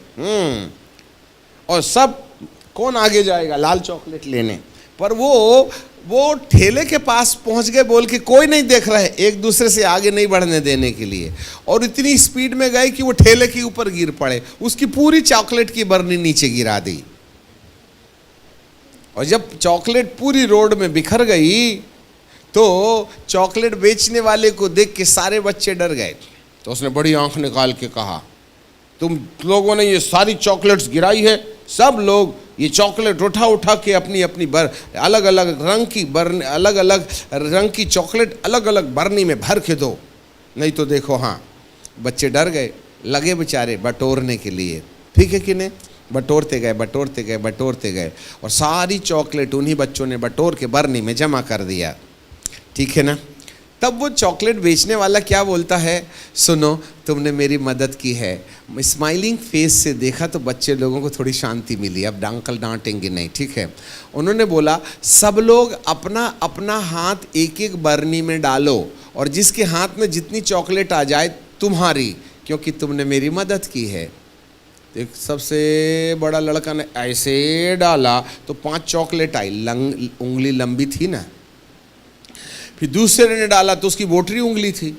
और सब कौन आगे जाएगा लाल चॉकलेट लेने, पर वो ठेले के पास पहुंच गए बोल के कोई नहीं देख रहा है, एक दूसरे से आगे नहीं बढ़ने देने के लिए, और इतनी स्पीड में गए कि वो ठेले के ऊपर गिर पड़े, उसकी पूरी चॉकलेट की बरनी नीचे गिरा दी। और जब चॉकलेट पूरी रोड में बिखर गई तो चॉकलेट बेचने वाले को देख के सारे बच्चे डर गए। तो उसने बड़ी आंख निकाल के कहा, तुम लोगों ने ये सारी चॉकलेट्स गिराई है, सब लोग ये चॉकलेट उठा के अपनी अपनी अलग अलग रंग की चॉकलेट अलग अलग बरनी में भर के दो, नहीं तो देखो। हाँ, बच्चे डर गए, लगे बेचारे बटोरने के लिए, ठीक है कि नहीं, बटोरते गए और सारी चॉकलेट उन्हीं बच्चों ने बटोर के बरनी में जमा कर दिया, ठीक है ना। तब वो चॉकलेट बेचने वाला क्या बोलता है, सुनो तुमने मेरी मदद की है। स्माइलिंग फेस से देखा तो बच्चे लोगों को थोड़ी शांति मिली, अब अंकल डांटेंगे नहीं, ठीक है। उन्होंने बोला सब लोग अपना अपना हाथ एक एक बरनी में डालो और जिसके हाथ में जितनी चॉकलेट आ जाए तुम्हारी, क्योंकि तुमने मेरी मदद की है। एक सबसे बड़ा लड़का ने ऐसे डाला तो 5 चॉकलेट आई, उंगली लंबी थी ना। फिर दूसरे ने डाला तो उसकी बोटरी उंगली थी,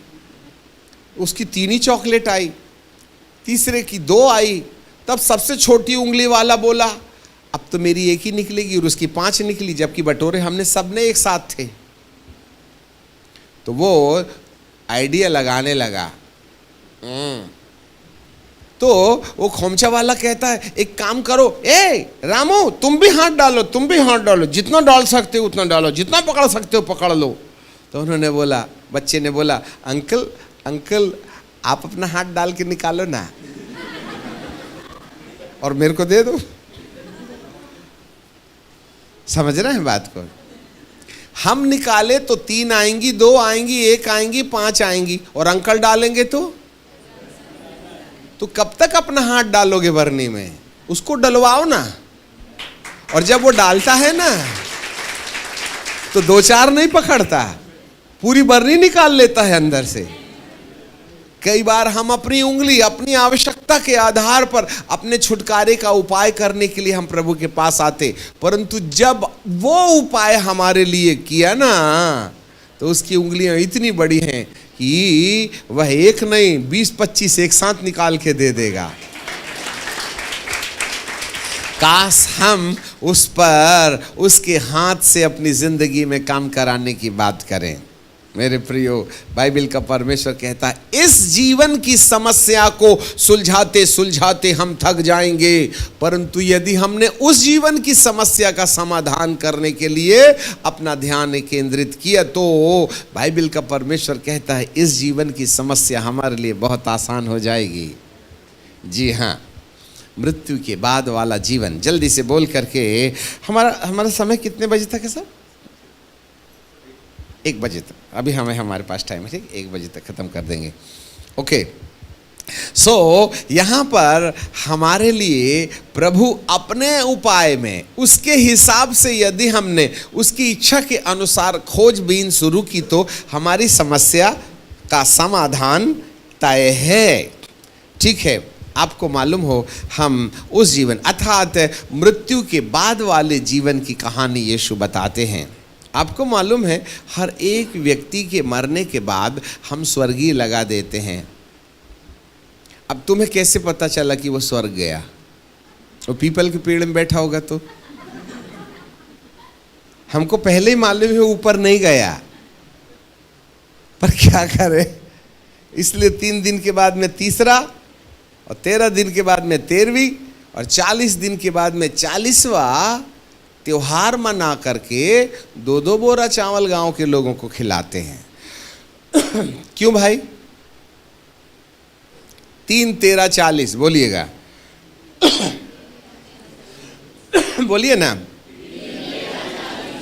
उसकी 3 ही चॉकलेट आई। तीसरे की 2 आई। तब सबसे छोटी उंगली वाला बोला अब तो मेरी एक ही निकलेगी, और उसकी 5 निकली, जबकि बटोरे हमने सबने एक साथ थे। तो वो आइडिया लगाने लगा, तो वो खोमचा वाला कहता है एक काम करो, ए रामू तुम भी हाथ डालो, तुम भी हाथ डालो, जितना डाल सकते हो उतना डालो, जितना पकड़ सकते हो पकड़ लो। तो उन्होंने बोला, बच्चे ने बोला, अंकल अंकल आप अपना हाथ डाल के निकालो ना और मेरे को दे दो। समझ रहे हैं बात को? हम निकाले तो 3 आएंगी, 2 आएंगी, 1 आएंगी, 5 आएंगी, और अंकल डालेंगे तो कब तक अपना हाथ डालोगे बरनी में? उसको डलवाओ ना। और जब वो डालता है ना तो 2-4 नहीं पकड़ता, पूरी बरनी निकाल लेता है अंदर से। कई बार हम अपनी उंगली अपनी आवश्यकता के आधार पर अपने छुटकारे का उपाय करने के लिए हम प्रभु के पास आते, परंतु जब वो उपाय हमारे लिए किया ना तो उसकी उंगलियां इतनी बड़ी हैं कि वह एक नहीं 20-25 एक साथ निकाल के दे देगा। काश हम उस पर उसके हाथ से अपनी जिंदगी में काम कराने की बात करें। मेरे प्रियो, बाइबल का परमेश्वर कहता है इस जीवन की समस्या को सुलझाते सुलझाते हम थक जाएंगे, परंतु यदि हमने उस जीवन की समस्या का समाधान करने के लिए अपना ध्यान केंद्रित किया तो बाइबल का परमेश्वर कहता है इस जीवन की समस्या हमारे लिए बहुत आसान हो जाएगी। जी हाँ, मृत्यु के बाद वाला जीवन। जल्दी से बोल करके, हमारा समय कितने बजे तक है सर? 1 बजे तक। अभी हमारे पास टाइम है, ठीक, 1 बजे तक ख़त्म कर देंगे। ओके, सो यहाँ पर हमारे लिए प्रभु अपने उपाय में उसके हिसाब से यदि हमने उसकी इच्छा के अनुसार खोजबीन शुरू की तो हमारी समस्या का समाधान तय है। ठीक है, आपको मालूम हो हम उस जीवन अर्थात मृत्यु के बाद वाले जीवन की कहानी यीशु बताते हैं। आपको मालूम है हर एक व्यक्ति के मरने के बाद हम स्वर्गीय लगा देते हैं। अब तुम्हें कैसे पता चला कि वो स्वर्ग गया? वो पीपल के पेड़ में बैठा होगा तो हमको पहले ही मालूम है ऊपर नहीं गया, पर क्या करे, इसलिए 3 दिन के बाद में तीसरा, और 13 दिन के बाद में 13वीं, और 40 दिन के बाद में 40वां त्योहार मना करके 2-2 बोरा चावल गांव के लोगों को खिलाते हैं। क्यों भाई? 3, 13, 40 बोलिएगा। बोलिए ना,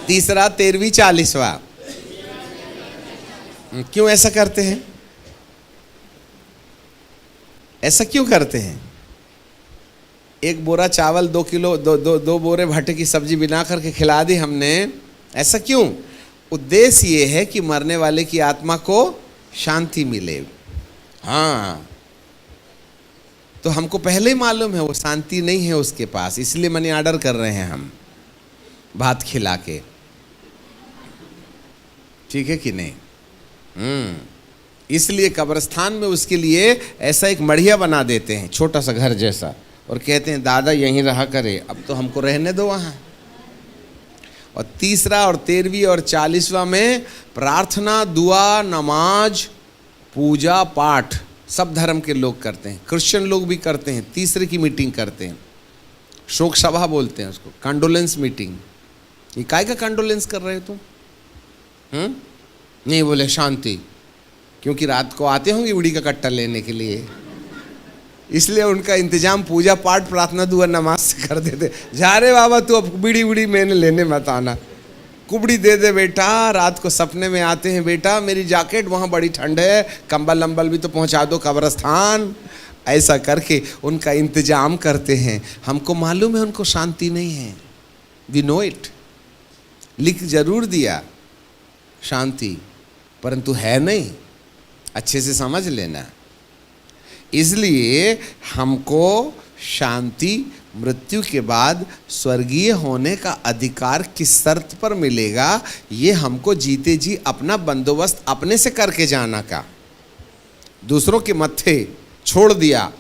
तीसरा, 13वीं, 40वां। क्यों ऐसा करते हैं? ऐसा क्यों करते हैं? 1 बोरा चावल 2 किलो 2 बोरे भट्टे की सब्जी बना करके खिला दी हमने, ऐसा क्यों? उद्देश्य ये है कि मरने वाले की आत्मा को शांति मिले। हाँ, तो हमको पहले ही मालूम है वो शांति नहीं है उसके पास, इसलिए मनी ऑर्डर कर रहे हैं हम भात खिला के। ठीक है कि नहीं? इसलिए कब्रिस्तान में उसके लिए ऐसा एक मढ़िया बना देते हैं, छोटा सा घर जैसा, और कहते हैं दादा यहीं रहा करे, अब तो हमको रहने दो वहाँ। और तीसरा और 13वीं और 40वां में प्रार्थना, दुआ, नमाज, पूजा पाठ सब धर्म के लोग करते हैं, क्रिश्चियन लोग भी करते हैं। तीसरे की मीटिंग करते हैं, शोक सभा बोलते हैं उसको, कंडोलेंस मीटिंग। ये काय का कंडोलेंस कर रहे हो तुम? नहीं, बोले शांति, क्योंकि रात को आते होंगे उड़ी का कट्टा लेने के लिए, इसलिए उनका इंतजाम पूजा पाठ, प्रार्थना, दुआ, नमाज से कर देते। जा रे बाबा तू अब बीड़ी उड़ी मैंने लेने मत आना, कुबड़ी दे दे बेटा। रात को सपने में आते हैं, बेटा मेरी जैकेट वहाँ बड़ी ठंड है, कंबल लंबल भी तो पहुँचा दो कब्रिस्तान। ऐसा करके उनका इंतजाम करते हैं। हमको मालूम है उनको शांति नहीं है, वी नो इट, लिख जरूर दिया शांति, परंतु है नहीं, अच्छे से समझ लेना। इसलिए हमको शांति मृत्यु के बाद स्वर्गीय होने का अधिकार किस शर्त पर मिलेगा, ये हमको जीते जी अपना बंदोबस्त अपने से करके जाना का। दूसरों के मत्थे छोड़ दिया,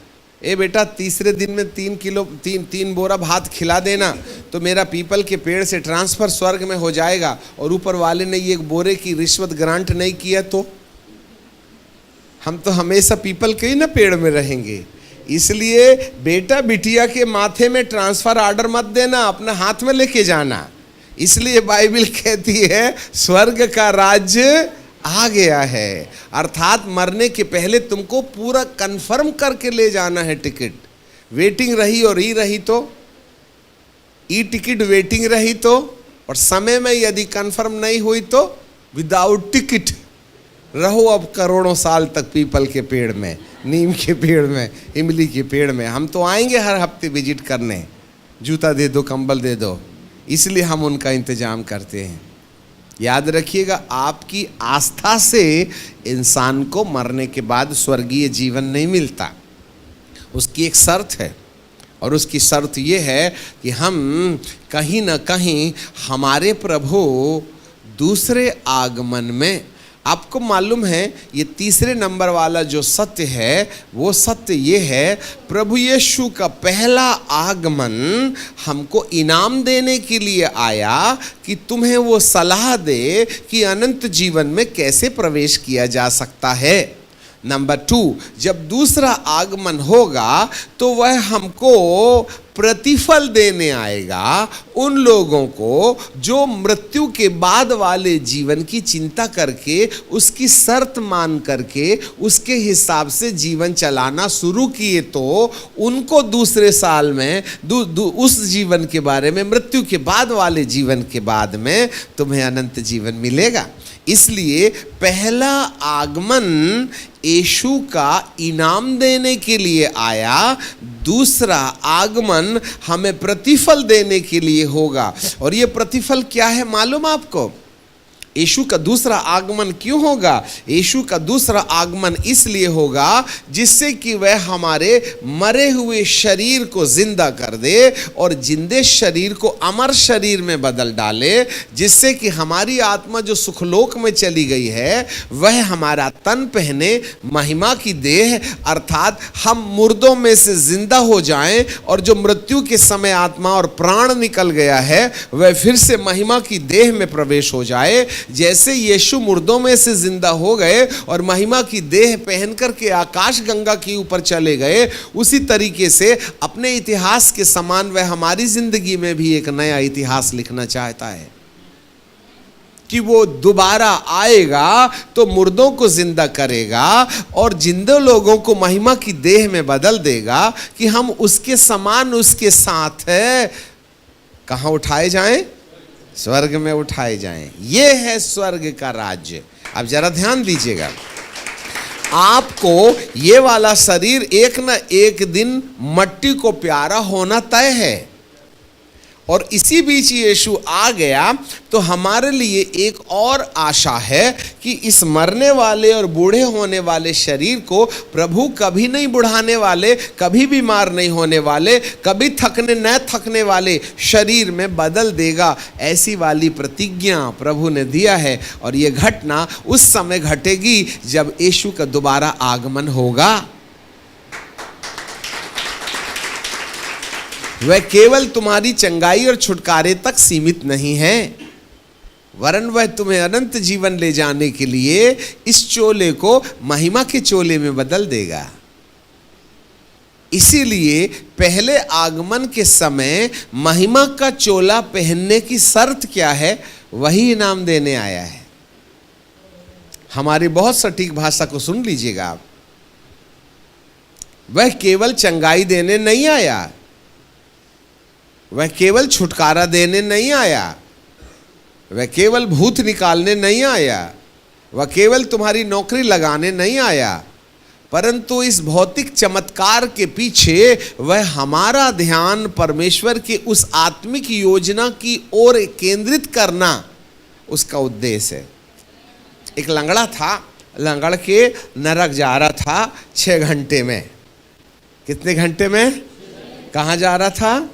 ए बेटा तीसरे दिन में 3 बोरा भात खिला देना तो मेरा पीपल के पेड़ से ट्रांसफर स्वर्ग में हो जाएगा, और ऊपर वाले ने ये 1 बोरे की रिश्वत ग्रांट नहीं किया तो हम तो हमेशा पीपल के ही ना पेड़ में रहेंगे। इसलिए बेटा बिटिया के माथे में ट्रांसफर ऑर्डर मत देना, अपने हाथ में लेके जाना। इसलिए बाइबल कहती है स्वर्ग का राज्य आ गया है, अर्थात मरने के पहले तुमको पूरा कंफर्म करके ले जाना है टिकट। वेटिंग रही और ई रही तो, ई टिकट वेटिंग रही तो, और समय में यदि कंफर्म नहीं हुई तो विदाउट टिकट रहो अब करोड़ों साल तक पीपल के पेड़ में, नीम के पेड़ में, इमली के पेड़ में। हम तो आएंगे हर हफ्ते विजिट करने, जूता दे दो, कंबल दे दो, इसलिए हम उनका इंतजाम करते हैं। याद रखिएगा, आपकी आस्था से इंसान को मरने के बाद स्वर्गीय जीवन नहीं मिलता। उसकी एक शर्त है, और उसकी शर्त ये है कि हम कहीं ना कहीं हमारे प्रभु दूसरे आगमन में, आपको मालूम है ये तीसरे नंबर वाला जो सत्य है वो सत्य ये है, प्रभु यीशु का पहला आगमन हमको इनाम देने के लिए आया कि तुम्हें वो सलाह दे कि अनंत जीवन में कैसे प्रवेश किया जा सकता है। नंबर 2, जब दूसरा आगमन होगा तो वह हमको प्रतिफल देने आएगा उन लोगों को जो मृत्यु के बाद वाले जीवन की चिंता करके, उसकी शर्त मान करके उसके हिसाब से जीवन चलाना शुरू किए, तो उनको दूसरे साल में उस जीवन के बारे में, मृत्यु के बाद वाले जीवन के बाद में तुम्हें अनंत जीवन मिलेगा। इसलिए पहला आगमन यीशु का इनाम देने के लिए आया, दूसरा आगमन हमें प्रतिफल देने के लिए होगा। और ये प्रतिफल क्या है मालूम आपको? यीशु का दूसरा आगमन क्यों होगा? यीशु का दूसरा आगमन इसलिए होगा जिससे कि वह हमारे मरे हुए शरीर को जिंदा कर दे और जिंदे शरीर को अमर शरीर में बदल डाले, जिससे कि हमारी आत्मा जो सुखलोक में चली गई है वह हमारा तन पहने महिमा की देह, अर्थात हम मुर्दों में से जिंदा हो जाएं, और जो मृत्यु के समय आत्मा और प्राण निकल गया है वह फिर से महिमा की देह में प्रवेश हो जाए। जैसे यीशु मुर्दों में से जिंदा हो गए और महिमा की देह पहन करके आकाश गंगा के ऊपर चले गए, उसी तरीके से अपने इतिहास के समान वह हमारी जिंदगी में भी एक नया इतिहास लिखना चाहता है कि वो दोबारा आएगा तो मुर्दों को जिंदा करेगा और जिंदे लोगों को महिमा की देह में बदल देगा कि हम उसके समान, उसके साथ कहां उठाए जाएं? स्वर्ग में उठाए जाएं। ये है स्वर्ग का राज्य। अब जरा ध्यान दीजिएगा, आपको ये वाला शरीर एक ना एक दिन मट्टी को प्यारा होना तय है, और इसी बीच यीशु आ गया तो हमारे लिए एक और आशा है कि इस मरने वाले और बूढ़े होने वाले शरीर को प्रभु कभी नहीं बुढ़ाने वाले, कभी बीमार नहीं होने वाले, कभी न थकने वाले शरीर में बदल देगा। ऐसी वाली प्रतिज्ञा प्रभु ने दिया है, और ये घटना उस समय घटेगी जब यीशु का दोबारा आगमन होगा। वह केवल तुम्हारी चंगाई और छुटकारे तक सीमित नहीं है, वरन वह तुम्हें अनंत जीवन ले जाने के लिए इस चोले को महिमा के चोले में बदल देगा। इसीलिए पहले आगमन के समय महिमा का चोला पहनने की शर्त क्या है? वही इनाम देने आया है। हमारी बहुत सटीक भाषा को सुन लीजिएगा आप, वह केवल चंगाई देने नहीं आया, वह केवल छुटकारा देने नहीं आया, वह केवल भूत निकालने नहीं आया, वह केवल तुम्हारी नौकरी लगाने नहीं आया, परंतु इस भौतिक चमत्कार के पीछे वह हमारा ध्यान परमेश्वर के उस आत्मिक योजना की ओर केंद्रित करना उसका उद्देश्य है। एक लंगड़ा था, लंगड़ के नरक जा रहा था 6 घंटे में। कितने घंटे में? कहाँ जा रहा था?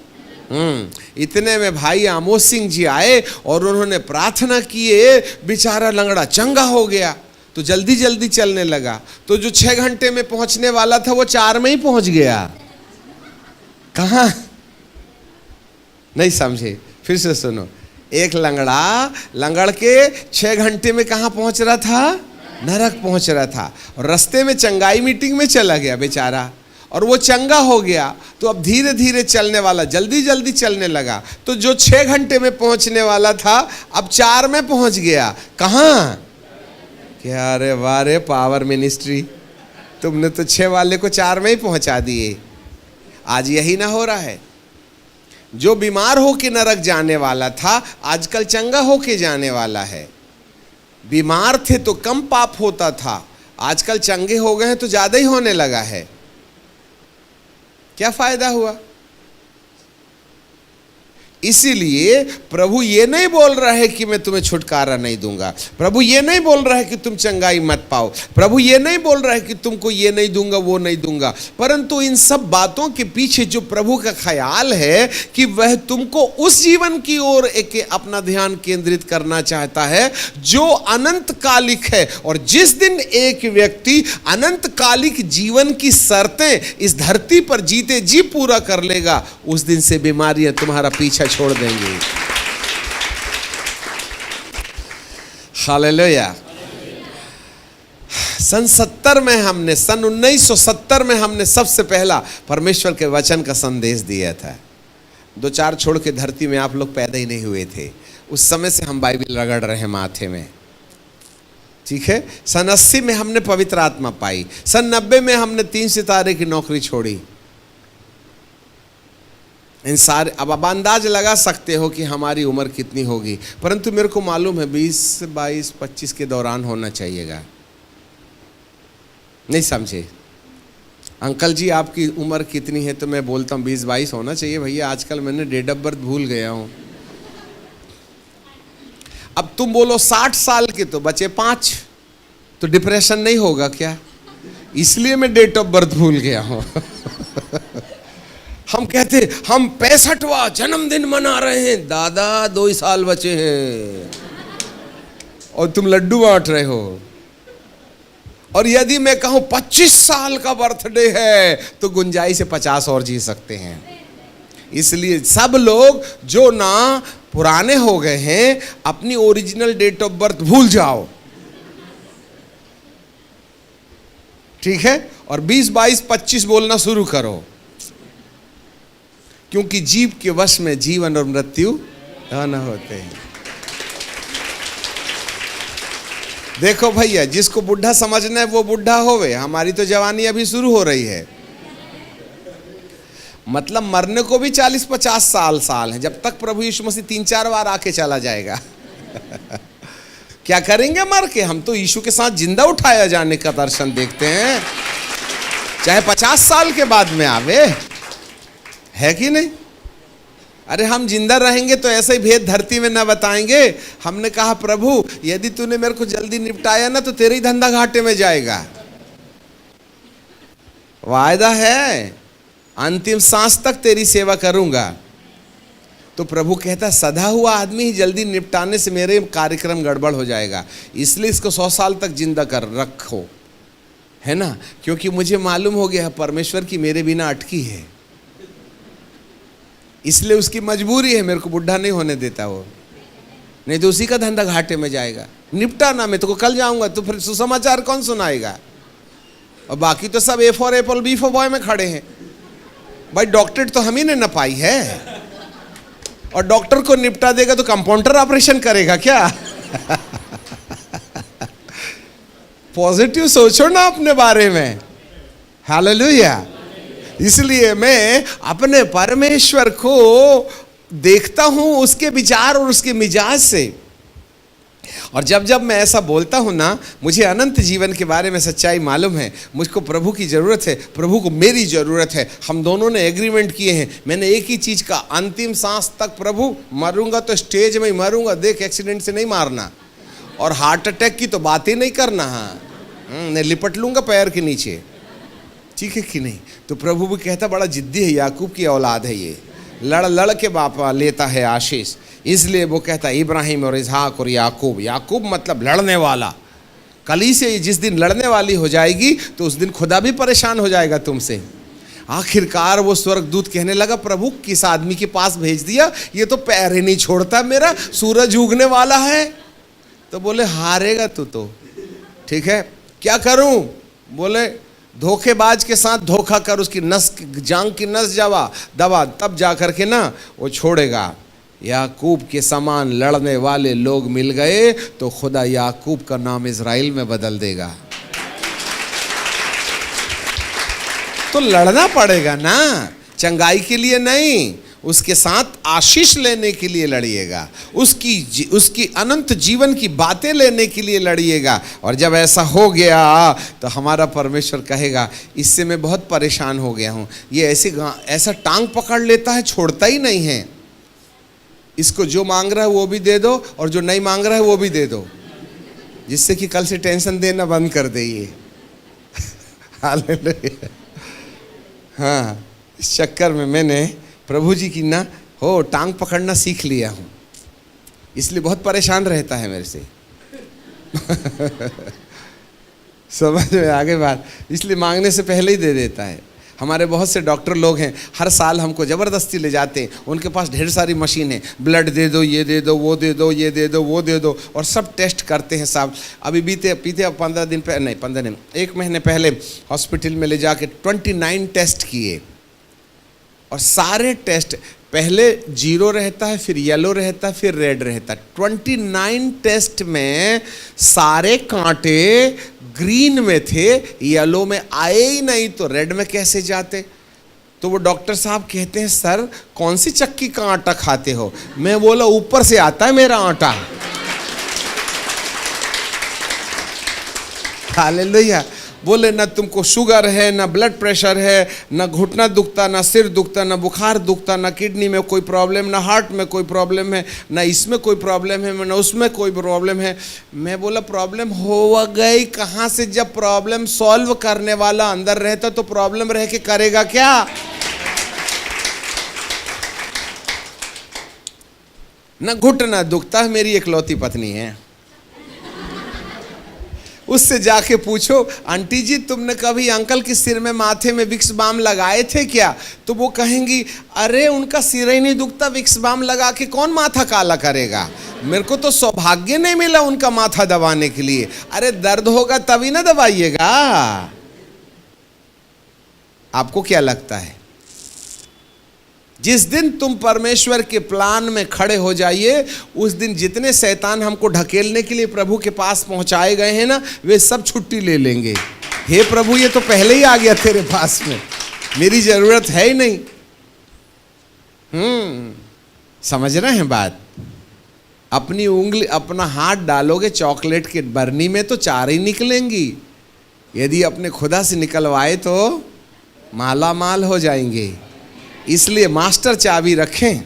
इतने में भाई आमोद सिंह जी आए और उन्होंने प्रार्थना किए, बेचारा लंगड़ा चंगा हो गया, तो जल्दी जल्दी चलने लगा। तो जो 6 घंटे में पहुंचने वाला था वो 4 में ही पहुंच गया। कहाँ? नहीं समझे? फिर से सुनो। एक लंगड़ के 6 घंटे में कहाँ पहुंच रहा था? नरक पहुंच रहा था, और रास्ते में चंगाई मीटिंग में चला गया बेचारा, और वो चंगा हो गया, तो अब धीरे धीरे चलने वाला जल्दी जल्दी चलने लगा। तो जो 6 घंटे में पहुंचने वाला था अब 4 में पहुंच गया। कहाँ? क्या अरे वाह रे पावर मिनिस्ट्री, तुमने तो 6 वाले को 4 में ही पहुंचा दिए। आज यही ना हो रहा है? जो बीमार होके नरक जाने वाला था आजकल चंगा होके जाने वाला है। बीमार थे तो कम पाप होता था, आजकल चंगे हो गए हैं तो ज्यादा ही होने लगा है। क्या फायदा हुआ? इसीलिए प्रभु ये नहीं बोल रहा है कि मैं तुम्हें छुटकारा नहीं दूंगा, प्रभु ये नहीं बोल रहा है कि तुम चंगाई मत पाओ, प्रभु ये नहीं बोल रहा है कि तुमको ये नहीं दूंगा वो नहीं दूंगा, परंतु इन सब बातों के पीछे जो प्रभु का ख्याल है कि वह तुमको उस जीवन की ओर एक अपना ध्यान केंद्रित करना चाहता है जो अनंत कालिक है। और जिस दिन एक व्यक्ति अनंत कालिक जीवन की शर्तें इस धरती पर जीते जी पूरा कर लेगा, उस दिन से बीमारियां तुम्हारा पीछा छोड़ देंगे। हालेलुया। सन 1970 में हमने सबसे पहला परमेश्वर के वचन का संदेश दिया था। 2-4 छोड़ के धरती में आप लोग पैदा ही नहीं हुए थे। उस समय से हम बाइबल रगड़ रहे हैं माथे में, ठीक है। सन 80 में हमने पवित्र आत्मा पाई। सन 90 में हमने 3 सितारे की नौकरी छोड़ी। इन सारे अब अंदाज लगा सकते हो कि हमारी उम्र कितनी होगी, परंतु मेरे को मालूम है 20, 22, 25 के दौरान होना चाहिएगा। नहीं समझे? अंकल जी आपकी उम्र कितनी है? तो मैं बोलता हूँ 20-22 होना चाहिए भैया, आजकल मैंने डेट ऑफ बर्थ भूल गया हूँ। अब तुम बोलो 60 साल के तो बचे 5, तो डिप्रेशन नहीं होगा क्या? इसलिए मैं डेट ऑफ बर्थ भूल गया हूँ। हम कहते हम 65वां जन्मदिन मना रहे हैं, दादा 2 ही साल बचे हैं और तुम लड्डू बांट रहे हो। और यदि मैं कहूं 25 साल का बर्थडे है तो गुंजाइश से 50 और जी सकते हैं। इसलिए सब लोग जो ना पुराने हो गए हैं अपनी ओरिजिनल डेट ऑफ बर्थ भूल जाओ, ठीक है, और 20, 22, 25 बोलना शुरू करो, क्योंकि जीव के वश में जीवन और मृत्यु न होते हैं। देखो भैया, जिसको बुढ़ा समझना है वो बुढ़ा होवे, हमारी तो जवानी अभी शुरू हो रही है। मतलब मरने को भी 40-50 साल है, जब तक प्रभु यीशु मसीह 3-4 बार आके चला जाएगा। क्या करेंगे मर के? हम तो यीशु के साथ जिंदा उठाया जाने का दर्शन देखते हैं, चाहे 50 साल के बाद में आवे, है कि नहीं? अरे हम जिंदा रहेंगे तो ऐसे ही भेद धरती में ना बताएंगे। हमने कहा प्रभु यदि तूने मेरे को जल्दी निपटाया ना तो तेरा ही धंधा घाटे में जाएगा। वायदा है, अंतिम सांस तक तेरी सेवा करूंगा। तो प्रभु कहता सधा हुआ आदमी ही जल्दी निपटाने से मेरे कार्यक्रम गड़बड़ हो जाएगा, इसलिए इसको 100 साल तक जिंदा कर रखो, है ना, क्योंकि मुझे मालूम हो गया परमेश्वर की मेरे बिना अटकी है, इसलिए उसकी मजबूरी है मेरे को बुढ़ा नहीं होने देता वो, नहीं तो उसी का धंधा घाटे में जाएगा। निपटा ना, मैं तो कल जाऊंगा तो फिर सुसमाचार कौन सुनाएगा? और बाकी तो सब A for Apple B for boy में खड़े हैं। भाई डॉक्टरेट तो हम ही ने न पाई है, और डॉक्टर को निपटा देगा तो कंपाउंडर ऑपरेशन करेगा क्या? पॉजिटिव सोचो ना अपने बारे में। हालेलुया। इसलिए मैं अपने परमेश्वर को देखता हूं उसके विचार और उसके मिजाज से, और जब जब मैं ऐसा बोलता हूं ना, मुझे अनंत जीवन के बारे में सच्चाई मालूम है। मुझको प्रभु की ज़रूरत है, प्रभु को मेरी ज़रूरत है। हम दोनों ने एग्रीमेंट किए हैं, मैंने एक ही चीज़ का, अंतिम सांस तक प्रभु मरूंगा तो स्टेज में ही मरूंगा, देख एक्सीडेंट से नहीं मारना, और हार्ट अटैक की तो बात ही नहीं करना। हाँ, मैं लिपट लूंगा पैर के नीचे, ठीक है कि नहीं? तो प्रभु भी कहता बड़ा जिद्दी है, याकूब की औलाद है ये, लड़ लड़ के बापा लेता है आशीष। इसलिए वो कहता है इब्राहिम और इसहाक और याकूब। याकूब मतलब लड़ने वाला। कली से जिस दिन लड़ने वाली हो जाएगी तो उस दिन खुदा भी परेशान हो जाएगा तुमसे। आखिरकार वो स्वर्गदूत कहने लगा प्रभु किस आदमी के पास भेज दिया, ये तो पैर ही नहीं छोड़ता मेरा, सूरज उगने वाला है। तो बोले हारेगा तू तो, ठीक है क्या करूं? बोले धोखेबाज के साथ धोखा कर, उसकी नस, जांग की नस दबा, तब जा कर के ना वो छोड़ेगा। याकूब के समान लड़ने वाले लोग मिल गए तो खुदा याकूब का नाम इज़राइल में बदल देगा। तो लड़ना पड़ेगा ना, चंगाई के लिए नहीं, उसके साथ आशीष लेने के लिए लड़िएगा, उसकी अनंत जीवन की बातें लेने के लिए लड़िएगा। और जब ऐसा हो गया तो हमारा परमेश्वर कहेगा इससे मैं बहुत परेशान हो गया हूँ, ये ऐसा टांग पकड़ लेता है, छोड़ता ही नहीं है। इसको जो मांग रहा है वो भी दे दो और जो नहीं मांग रहा है वो भी दे दो, जिससे कि कल से टेंशन देना बंद कर दे ये। हालेलुया। हाँ, इस चक्कर में मैंने प्रभु जी की ना हो टांग पकड़ना सीख लिया हूँ, इसलिए बहुत परेशान रहता है मेरे से। समझ में आगे बात, इसलिए मांगने से पहले ही दे देता है। हमारे बहुत से डॉक्टर लोग हैं, हर साल हमको ज़बरदस्ती ले जाते हैं, उनके पास ढेर सारी मशीन है, ब्लड दे दो, ये दे दो, वो दे दो, ये दे दो, वो दे दो, और सब टेस्ट करते हैं साहब। अभी पीते 15 दिन पहले, नहीं 15 दिन, 1 महीने पहले हॉस्पिटल में ले जाके 29 टेस्ट किए, और सारे टेस्ट पहले 0 रहता है, फिर येलो रहता है, फिर रेड रहता है। 29 टेस्ट में सारे कांटे ग्रीन में थे, येलो में आए ही नहीं, तो रेड में कैसे जाते? तो वो डॉक्टर साहब कहते हैं सर कौन सी चक्की का आटा खाते हो? मैं बोला ऊपर से आता है मेरा आटा। हालेलुया। बोले ना तुमको शुगर है, ना ब्लड प्रेशर है, ना घुटना दुखता, ना सिर दुखता, ना बुखार दुखता, ना किडनी में कोई प्रॉब्लम, ना हार्ट में कोई प्रॉब्लम है, ना इसमें कोई प्रॉब्लम है, ना उसमें कोई प्रॉब्लम है। मैं बोला प्रॉब्लम हो गई कहाँ से? जब प्रॉब्लम सॉल्व करने वाला अंदर रहता तो प्रॉब्लम रह के करेगा क्या? ना घुटना दुखता है, मेरी इकलौती पत्नी है, उससे जाके पूछो आंटी जी तुमने कभी अंकल के सिर में माथे में विक्स बाम लगाए थे क्या? तो वो कहेंगी अरे उनका सिर ही नहीं दुखता, विक्स बाम लगा के कौन माथा काला करेगा? मेरे को तो सौभाग्य नहीं मिला उनका माथा दबाने के लिए। अरे दर्द होगा तभी ना दबाइएगा। आपको क्या लगता है? जिस दिन तुम परमेश्वर के प्लान में खड़े हो जाइए, उस दिन जितने शैतान हमको ढकेलने के लिए प्रभु के पास पहुंचाए गए हैं ना, वे सब छुट्टी ले लेंगे। हे प्रभु ये तो पहले ही आ गया तेरे पास में, मेरी जरूरत है ही नहीं। समझ रहे हैं बात? अपनी उंगली, अपना हाथ डालोगे चॉकलेट के बरनी में तो 4 ही निकलेंगी, यदि अपने खुदा से निकलवाए तो माला माल हो जाएंगे। इसलिए मास्टर चाबी रखें,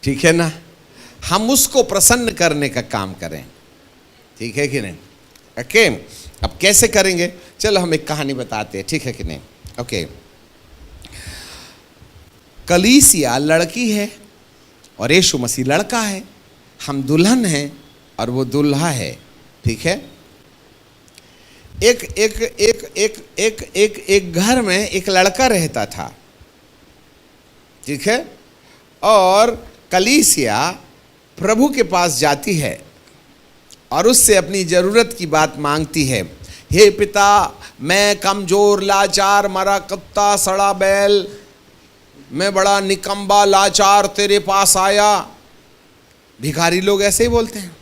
ठीक है ना? हम उसको प्रसन्न करने का काम करें, ठीक है कि नहीं? ओके, अब कैसे करेंगे? चलो हम एक कहानी बताते हैं, ठीक है कि नहीं? ओके, कलीसिया लड़की है और यीशु मसीह लड़का है, हम दुल्हन हैं और वो दूल्हा है, ठीक है? एक घर में एक लड़का रहता था, ठीक है? और कलीसिया प्रभु के पास जाती है और उससे अपनी ज़रूरत की बात मांगती है। हे पिता, मैं कमज़ोर, लाचार, मरा कुत्ता, सड़ा बैल, मैं बड़ा निकम्बा लाचार तेरे पास आया। भिखारी लोग ऐसे ही बोलते हैं,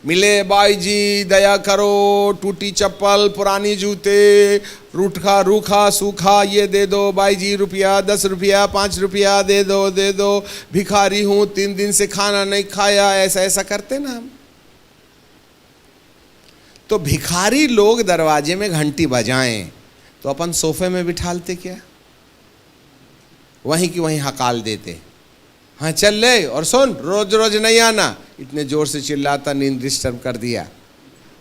मिले बाई जी दया करो, टूटी चप्पल, पुरानी जूते, रूखा सूखा, ये दे दो बाई जी, रुपया 10 रुपया 5 रुपया दे दो, भिखारी हूँ, 3 दिन से खाना नहीं खाया, ऐसा करते ना हम। तो भिखारी लोग दरवाजे में घंटी बजाएं तो अपन सोफे में बिठालते क्या? वहीं की वहीं हकाल देते, हाँ चल ले और सुन, रोज रोज नहीं आना। इतने जोर से चिल्लाता, नींद डिस्टर्ब कर दिया,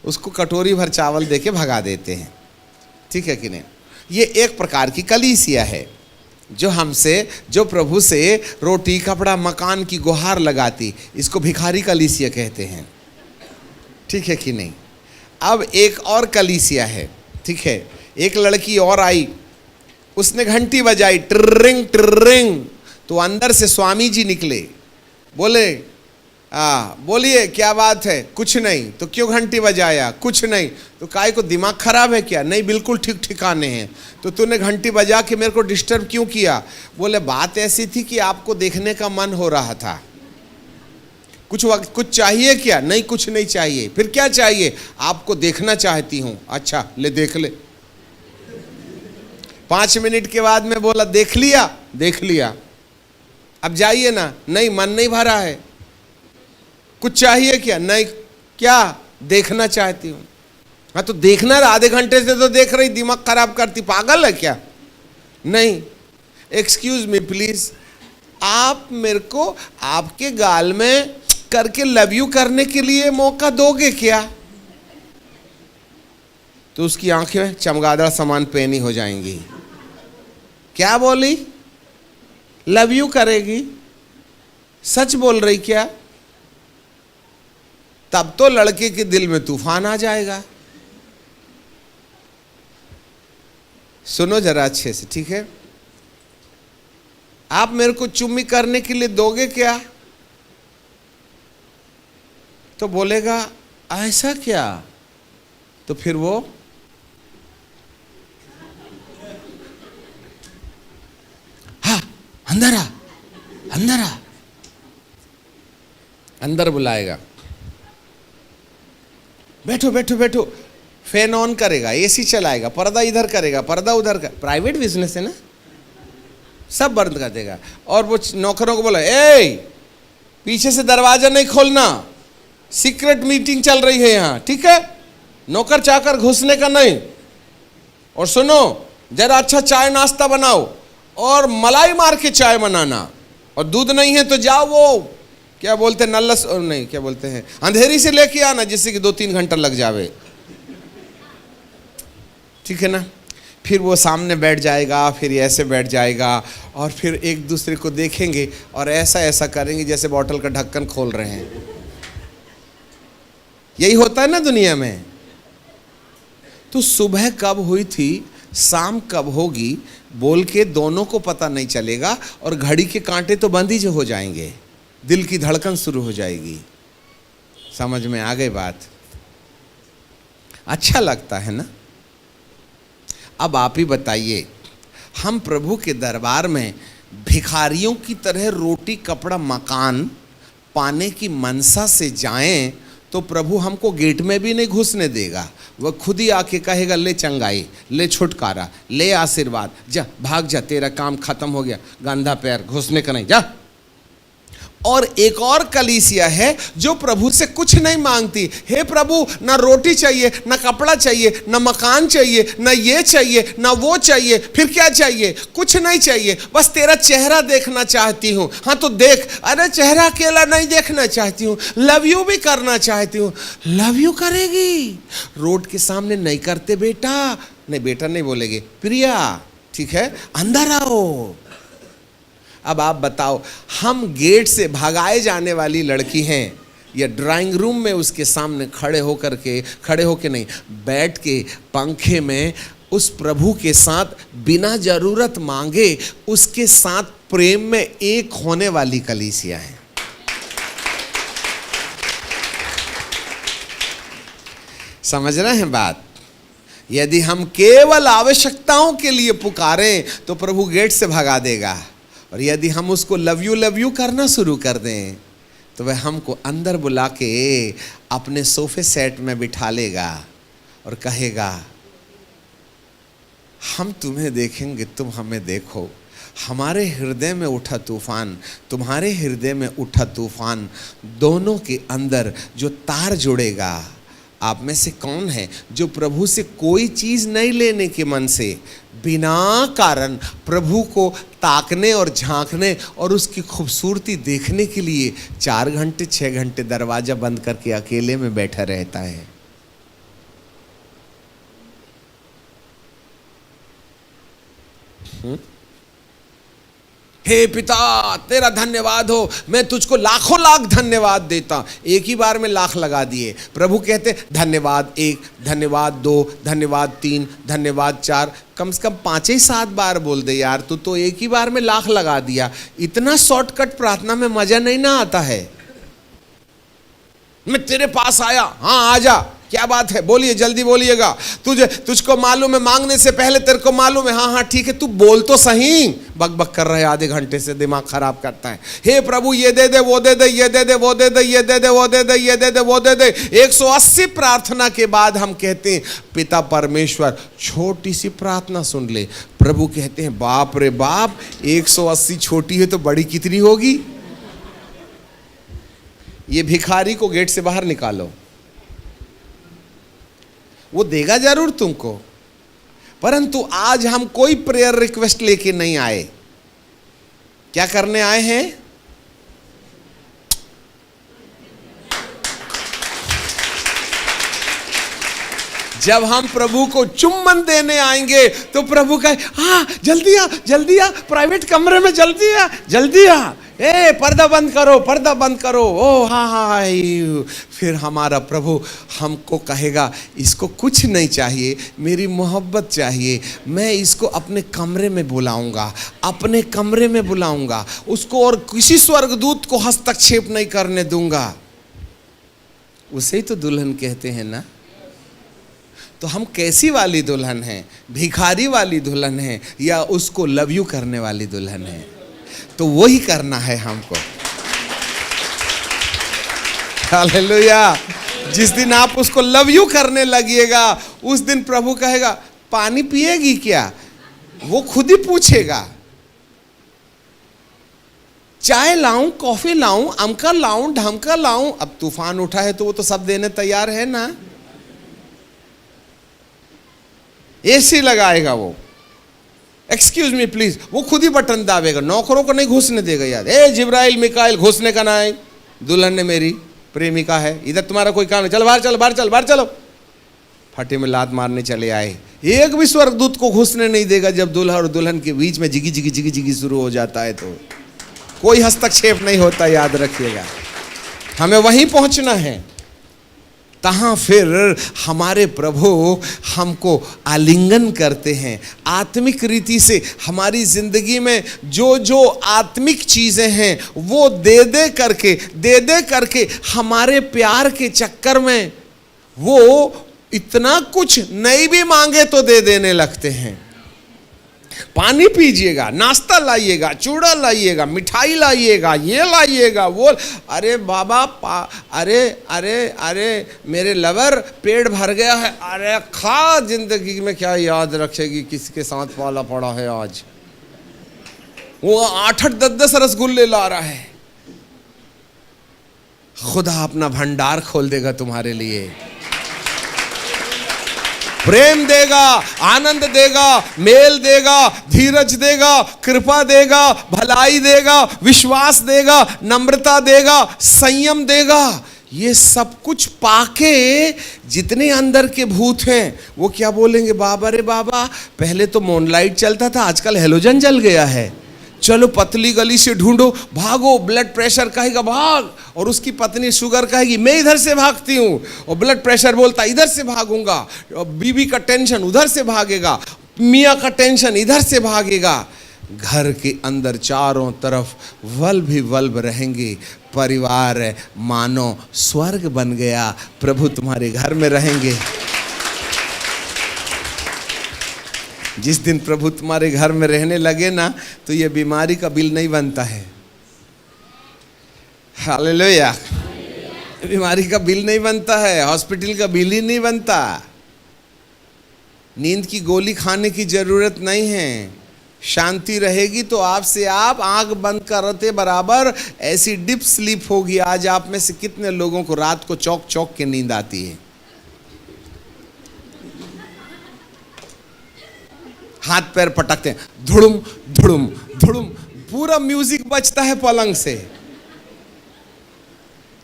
उसको कटोरी भर चावल देके भगा देते हैं, ठीक है कि नहीं? ये एक प्रकार की कलीसिया है जो प्रभु से रोटी, कपड़ा, मकान की गुहार लगाती, इसको भिखारी कलीसिया कहते हैं, ठीक है कि नहीं? अब एक और कलीसिया है, ठीक है? एक लड़की और आई, उसने घंटी बजाई, ट्रिंग ट्रिंग, तो अंदर से स्वामी जी निकले, बोले बोलिए क्या बात है? कुछ नहीं। तो क्यों घंटी बजाया? कुछ नहीं। तो काय को दिमाग खराब है क्या? नहीं, बिल्कुल ठीक ठिकाने हैं। तो तूने घंटी बजा के मेरे को डिस्टर्ब क्यों किया? बोले बात ऐसी थी कि आपको देखने का मन हो रहा था। कुछ चाहिए क्या? नहीं, कुछ नहीं चाहिए। फिर क्या चाहिए? आपको देखना चाहती हूं। अच्छा ले, देख ले। 5 मिनट के बाद में बोला देख लिया? देख लिया। अब जाइए ना। नहीं, मन नहीं भरा है। कुछ चाहिए क्या? नहीं। क्या? देखना चाहती हूं। हाँ तो देखना, आधे घंटे से तो देख रही, दिमाग खराब करती, पागल है क्या? नहीं। एक्सक्यूज मी प्लीज, आप मेरे को आपके गाल में करके लव यू करने के लिए मौका दोगे क्या? तो उसकी आंखें चमगादड़ समान पैनी हो जाएंगी। क्या बोली? लव यू करेगी? सच बोल रही क्या? तब तो लड़के के दिल में तूफान आ जाएगा। सुनो जरा अच्छे से, ठीक है? आप मेरे को चुम्मी करने के लिए दोगे क्या? तो बोलेगा ऐसा क्या? तो फिर वो हाँ अंदर आ, अंदर आ, अंदर बुलाएगा। बैठो बैठो बैठो। फैन ऑन करेगा, एसी चलाएगा, पर्दा इधर करेगा, पर्दा उधर का। प्राइवेट बिजनेस है ना, सब बंद कर देगा। और वो नौकरों को बोला ए पीछे से दरवाजा नहीं खोलना, सीक्रेट मीटिंग चल रही है यहाँ, ठीक है? नौकर चाकर घुसने का नहीं। और सुनो, जरा अच्छा चाय नाश्ता बनाओ और मलाई मार के चाय बनाना। और दूध नहीं है तो जाओ वो क्या बोलते हैं नल्लस, नहीं क्या बोलते हैं, अंधेरी से लेके आना, जिससे कि 2-3 घंटा लग जावे, ठीक है ना? फिर वो सामने बैठ जाएगा, फिर ऐसे बैठ जाएगा, और फिर एक दूसरे को देखेंगे और ऐसा ऐसा करेंगे जैसे बॉटल का ढक्कन खोल रहे हैं। यही होता है ना दुनिया में। तो सुबह कब हुई थी, शाम कब होगी, बोल के दोनों को पता नहीं चलेगा, और घड़ी के कांटे तो बंद ही जो हो जाएंगे, दिल की धड़कन शुरू हो जाएगी। समझ में आ गई बात? अच्छा लगता है ना? अब आप ही बताइए, हम प्रभु के दरबार में भिखारियों की तरह रोटी कपड़ा मकान पाने की मनसा से जाएं तो प्रभु हमको गेट में भी नहीं घुसने देगा। वह खुद ही आके कहेगा ले चंगाई, ले छुटकारा, ले आशीर्वाद, जा भाग जा, तेरा काम खत्म हो गया, गंदा पैर, घुसने का नहीं, जा। और एक और कलीसिया है जो प्रभु से कुछ नहीं मांगती। हे प्रभु, ना रोटी चाहिए, ना कपड़ा चाहिए, ना मकान चाहिए, ना ये चाहिए, ना वो चाहिए। फिर क्या चाहिए? कुछ नहीं चाहिए, बस तेरा चेहरा देखना चाहती हूँ। हाँ तो देख। अरे चेहरा अकेला नहीं देखना चाहती हूँ, लव यू भी करना चाहती हूँ। लव यू करेगी? रोड के सामने नहीं करते बेटा, नहीं बेटा नहीं बोलेगे, प्रिया ठीक है अंदर आओ। अब आप बताओ, हम गेट से भगाए जाने वाली लड़की हैं या ड्राइंग रूम में उसके सामने खड़े होकर नहीं, बैठ के पंखे में उस प्रभु के साथ बिना जरूरत मांगे उसके साथ प्रेम में एक होने वाली कलीसिया है। समझ रहे हैं बात? यदि हम केवल आवश्यकताओं के लिए पुकारें तो प्रभु गेट से भगा देगा, और यदि हम उसको लव यू करना शुरू कर दें तो वह हमको अंदर बुला के अपने सोफे सेट में बिठा लेगा और कहेगा हम तुम्हें देखेंगे, तुम हमें देखो। हमारे हृदय में उठा तूफान, तुम्हारे हृदय में उठा तूफान, दोनों के अंदर जो तार जुड़ेगा। आप में से कौन है जो प्रभु से कोई चीज़ नहीं लेने के मन से बिना कारण प्रभु को ताकने और झांकने और उसकी खूबसूरती देखने के लिए 4 घंटे 6 घंटे दरवाजा बंद करके अकेले में बैठा रहता है? हे पिता तेरा धन्यवाद हो, मैं तुझको लाखों लाख धन्यवाद देता। एक ही बार में लाख लगा दिए। प्रभु कहते धन्यवाद 1, धन्यवाद 2, धन्यवाद 3, धन्यवाद 4, कम से कम 5 ही 7 बार बोल दे यार, तू तो एक ही बार में लाख लगा दिया। इतना शॉर्टकट प्रार्थना में मजा नहीं ना आता है। मैं तेरे पास आया, हाँ आजा, क्या बात है, बोलिए, जल्दी बोलिएगा। तुझको मालूम है, मांगने से पहले तेरे को मालूम है, हाँ हाँ ठीक है, तू बोल तो सही। बक बक कर रहे आधे घंटे से, दिमाग खराब करता है। हे प्रभु ये दे दे, वो दे दे, ये दे दे, वो दे दे, ये दे दे, वो दे दे, ये दे दे, वो दे दे। 180 प्रार्थना के बाद हम कहते हैं पिता परमेश्वर छोटी सी प्रार्थना सुन ले। प्रभु कहते हैं बाप रे बाप, 180 छोटी है तो बड़ी कितनी होगी। ये भिखारी को गेट से बाहर निकालो, वो देगा जरूर तुमको, परंतु आज हम कोई प्रेयर रिक्वेस्ट लेके नहीं आए। क्या करने आए हैं? जब हम प्रभु को चुम्बन देने आएंगे तो प्रभु कहे हाँ जल्दी आ, जल्दी आ, प्राइवेट कमरे में जल्दी आ, जल्दी आ, ए पर्दा बंद करो, पर्दा बंद करो। ओ हाँ हाँ, फिर हमारा प्रभु हमको कहेगा इसको कुछ नहीं चाहिए, मेरी मोहब्बत चाहिए, मैं इसको अपने कमरे में बुलाऊंगा, अपने कमरे में बुलाऊंगा उसको, और किसी स्वर्गदूत को हस्तक्षेप नहीं करने दूंगा। उसे ही तो दुल्हन कहते हैं ना। तो हम कैसी वाली दुल्हन हैं? भिखारी वाली दुल्हन है या उसको लव यू करने वाली दुल्हन है? तो वही करना है हमको। हालेलुया। जिस दिन आप उसको लव यू करने लगिएगा उस दिन प्रभु कहेगा पानी पिएगी क्या? वो खुद ही पूछेगा। चाय लाऊं, कॉफी लाऊं, अमका लाऊं, ढमका लाऊं। अब तूफान उठा है तो वो तो सब देने तैयार है ना। एसी लगाएगा वो, एक्सक्यूज मी प्लीज, वो खुद ही बटन दाबेगा, नौकरों को नहीं घुसने देगा यार। ए जिब्राइल मिकाइल घुसने का ना है, दुल्हन ने मेरी प्रेमिका है, इधर तुम्हारा कोई काम नहीं, चल बाहर, चल बाहर, चल बाहर, चलो। फटे में लात मारने चले आए। एक भी स्वर्गदूत को घुसने नहीं देगा। जब दूल्हा और दुल्हन के बीच में जिगी जिगी जिगी जिगी शुरू हो जाता है तो कोई हस्तक्षेप नहीं होता, याद रखिएगा। हमें वहीं पहुंचना है। तहाँ फिर हमारे प्रभु हमको आलिंगन करते हैं। आत्मिक रीति से हमारी जिंदगी में जो जो आत्मिक चीज़ें हैं वो दे दे करके हमारे प्यार के चक्कर में वो इतना कुछ नहीं भी मांगे तो दे देने लगते हैं। पानी पीजिएगा, नाश्ता लाइएगा, चूड़ा लाइएगा, मिठाई लाइएगा, ये लाइएगा, वो, अरे बाबा अरे अरे अरे मेरे लवर पेट भर गया है, अरे खा, जिंदगी में क्या याद रखेगी किसके साथ पाला पड़ा है आज। वो 8-8 10-10 रसगुल्ले ला रहा है। खुदा अपना भंडार खोल देगा तुम्हारे लिए, प्रेम देगा, आनंद देगा, मेल देगा, धीरज देगा, कृपा देगा, भलाई देगा, विश्वास देगा, नम्रता देगा, संयम देगा। ये सब कुछ पाके जितने अंदर के भूत हैं वो क्या बोलेंगे, बाबा रे बाबा, पहले तो मूनलाइट चलता था, आजकल हेलोजन जल गया है, चलो पतली गली से ढूंढो, भागो। ब्लड प्रेशर कहेगा भाग, और उसकी पत्नी शुगर कहेगी मैं इधर से भागती हूँ, और ब्लड प्रेशर बोलता इधर से भागूंगा, और बीवी का टेंशन उधर से भागेगा, मियाँ का टेंशन इधर से भागेगा। घर के अंदर चारों तरफ वल्ब ही वल्ब रहेंगे। परिवार मानो स्वर्ग बन गया, प्रभु तुम्हारे घर में रहेंगे। जिस दिन प्रभु तुम्हारे घर में रहने लगे ना तो ये बीमारी का बिल नहीं बनता है। हालेलुया। बीमारी का बिल नहीं बनता है, हॉस्पिटल का बिल ही नहीं बनता, नींद की गोली खाने की जरूरत नहीं है। शांति रहेगी तो आपसे आप आंख बंद करते बराबर ऐसी डीप स्लीप होगी। आज आप में से कितने लोगों को रात को चौक चौक के नींद आती है? हाथ पैर पटकते हैं, धुड़ुम धुड़ुम धुड़ुम, पूरा म्यूजिक बजता है पलंग से,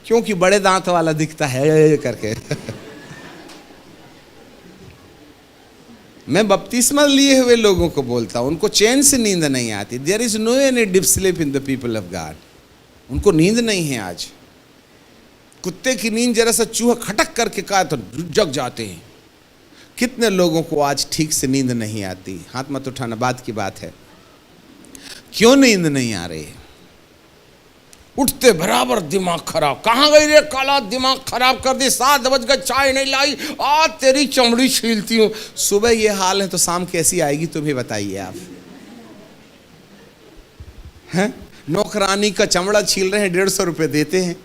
क्योंकि बड़े दांत वाला दिखता है करके। मैं बपतिस्मा लिए हुए लोगों को बोलता हूं, उनको चैन से नींद नहीं आती। There is no any deep sleep in the people of God. उनको नींद नहीं है आज। कुत्ते की नींद जरा सा चूहा खटक करके कहा तो जग जाते हैं। कितने लोगों को आज ठीक से नींद नहीं आती? हाथ मत उठाना, बात की बात है। क्यों नींद नहीं आ रही है? उठते बराबर दिमाग खराब, कहाँ गई रे काला, दिमाग खराब कर दी, 7 बज गए, चाय नहीं लाई, आज तेरी चमड़ी छीलती हूँ। सुबह ये हाल है तो शाम कैसी आएगी तुम्हें बताइए आप, हैं? नौकरानी का चमड़ा छील रहे हैं, 150 रुपये देते हैं।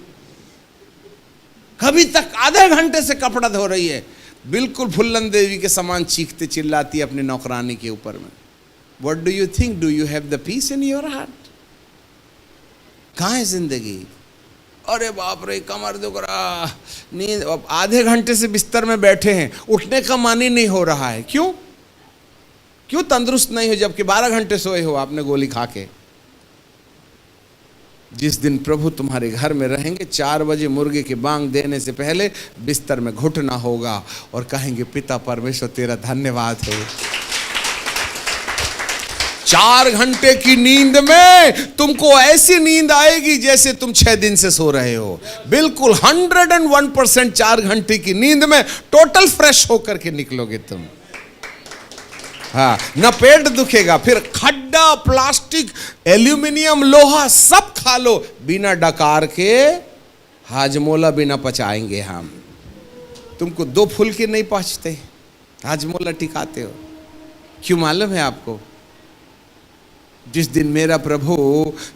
कभी तक आधे घंटे से कपड़ा धो रही है, बिल्कुल फुल्लन देवी के समान चीखते चिल्लाती है अपनी नौकरानी के ऊपर में। What do you think, do you have the peace in your heart? कहाँ है जिंदगी? अरे बाप रे कमर दुख रहा, नींद, अब आधे घंटे से बिस्तर में बैठे हैं, उठने का मन ही नहीं हो रहा है। क्यों? क्यों तंदुरुस्त नहीं हो जबकि 12 घंटे सोए हो आपने गोली खा के? जिस दिन प्रभु तुम्हारे घर में रहेंगे, 4 बजे मुर्गे की बांग देने से पहले बिस्तर में घुटना होगा और कहेंगे पिता परमेश्वर तेरा धन्यवाद हो। 4 घंटे की नींद में तुमको ऐसी नींद आएगी जैसे तुम 6 दिन से सो रहे हो। बिल्कुल 101% 4 घंटे की नींद में टोटल फ्रेश होकर के निकलोगे तुम। हाँ, न पेट दुखेगा, फिर खड्डा, प्लास्टिक, एल्यूमिनियम, लोहा सब खा लो, बिना डकार के हाजमोला बिना पचाएंगे हम। तुमको 2 फुलके नहीं पचते, हाजमोला टिकाते हो। क्यों मालूम है आपको? जिस दिन मेरा प्रभु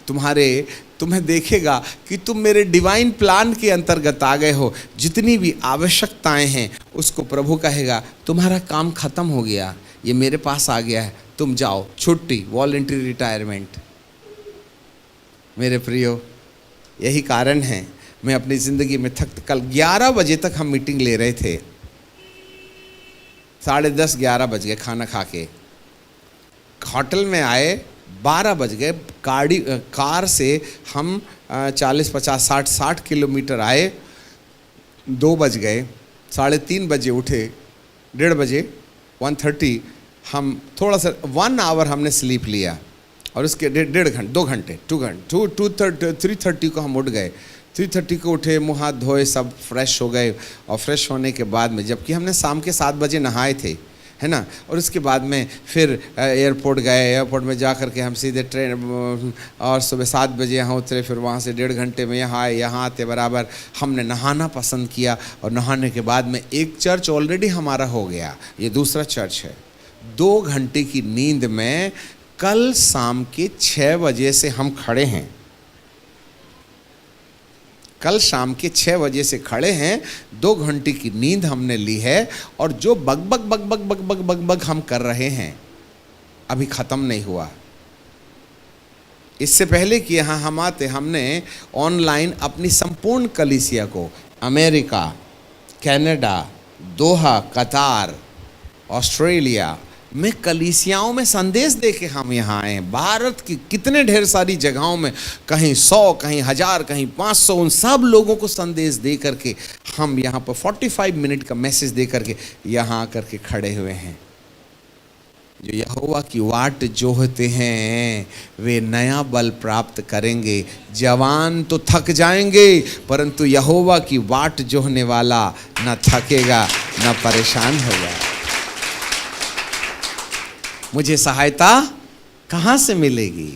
तुम्हें देखेगा कि तुम मेरे डिवाइन प्लान के अंतर्गत आ गए हो, जितनी भी आवश्यकताएं हैं उसको प्रभु कहेगा तुम्हारा काम खत्म हो गया, ये मेरे पास आ गया है, तुम जाओ, छुट्टी, वॉलंटरी रिटायरमेंट। मेरे प्रियो, यही कारण है मैं अपनी ज़िंदगी में कल 11 बजे तक हम मीटिंग ले रहे थे, 10:30 11 बज गए खाना खा के। होटल में आए 12 बज गए, कार से हम 40 50 60 किलोमीटर आए, 2 बज गए, 3:30 बजे उठे, 1:30 बजे 1:30 हम थोड़ा सा 1 आवर हमने स्लीप लिया और उसके 2 घंटे 3:30 को हम उठ गए। 3:30 को उठे, मुँह हाथ धोए, सब फ्रेश हो गए और फ्रेश होने के बाद में, जबकि हमने शाम के 7 बजे नहाए थे, है ना, और उसके बाद में फिर एयरपोर्ट गए। एयरपोर्ट में जा कर के हम सीधे ट्रेन और सुबह 7 बजे यहाँ उतरे, फिर वहाँ से 1.5 घंटे में यहाँ आए। यहाँ आते बराबर हमने नहाना पसंद किया और नहाने के बाद में एक चर्च ऑलरेडी हमारा हो गया, ये दूसरा चर्च है। 2 घंटे की नींद में कल शाम के 6 बजे से हम खड़े हैं, कल शाम के 6 बजे से खड़े हैं। 2 घंटे की नींद हमने ली है और जो bug bug bug bug bug bug bug bug हम कर रहे हैं अभी ख़त्म नहीं हुआ। इससे पहले कि यहाँ हम आते, हमने ऑनलाइन अपनी संपूर्ण कलीसिया को अमेरिका, कनाडा, दोहा, कतार, ऑस्ट्रेलिया में कलीसियाओं में संदेश दे के हम यहाँ आए हैं। भारत की कितने ढेर सारी जगहों में, कहीं 100, कहीं 1000, कहीं 500, उन सब लोगों को संदेश दे करके हम यहाँ पर 45 मिनट का मैसेज दे करके यहाँ आकर के खड़े हुए हैं। जो यहोवा की वाट जोहते हैं वे नया बल प्राप्त करेंगे। जवान तो थक जाएंगे परंतु यहोवा की वाट जोहने वाला न थकेगा न परेशान होगा। मुझे सहायता कहाँ से मिलेगी?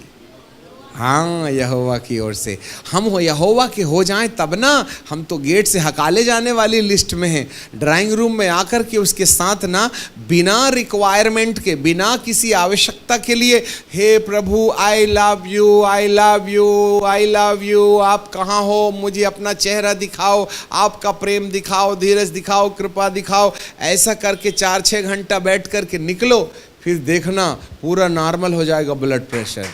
हाँ, यहोवा की ओर से। हम यहोवा के हो जाएं तब ना। हम तो गेट से हकाले जाने वाली लिस्ट में हैं। ड्राइंग रूम में आकर के उसके साथ ना, बिना रिक्वायरमेंट के, बिना किसी आवश्यकता के लिए, हे प्रभु I love you, I love you, I love you, आप कहाँ हो, मुझे अपना चेहरा दिखाओ, आपका प्रेम दिखाओ, धीरज दिखाओ, कृपा दिखाओ, ऐसा करके 4-6 घंटा बैठ करके निकलो। फिर देखना पूरा नॉर्मल हो जाएगा ब्लड प्रेशर।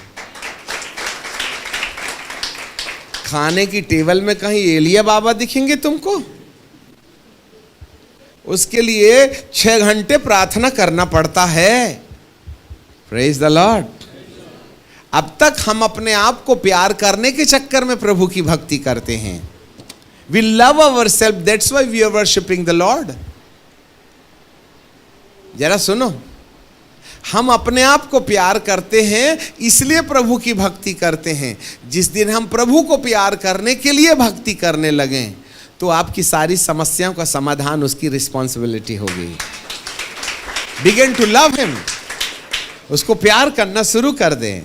खाने की टेबल में कहीं एलिया बाबा दिखेंगे तुमको? उसके लिए 6 घंटे प्रार्थना करना पड़ता है। Praise the Lord. अब तक हम अपने आप को प्यार करने के चक्कर में प्रभु की भक्ति करते हैं। We love ourselves, that's why we are worshiping the Lord। जरा सुनो, हम अपने आप को प्यार करते हैं इसलिए प्रभु की भक्ति करते हैं। जिस दिन हम प्रभु को प्यार करने के लिए भक्ति करने लगें तो आपकी सारी समस्याओं का समाधान उसकी रिस्पॉन्सिबिलिटी होगी। बिगिन टू लव हिम, उसको प्यार करना शुरू कर दें।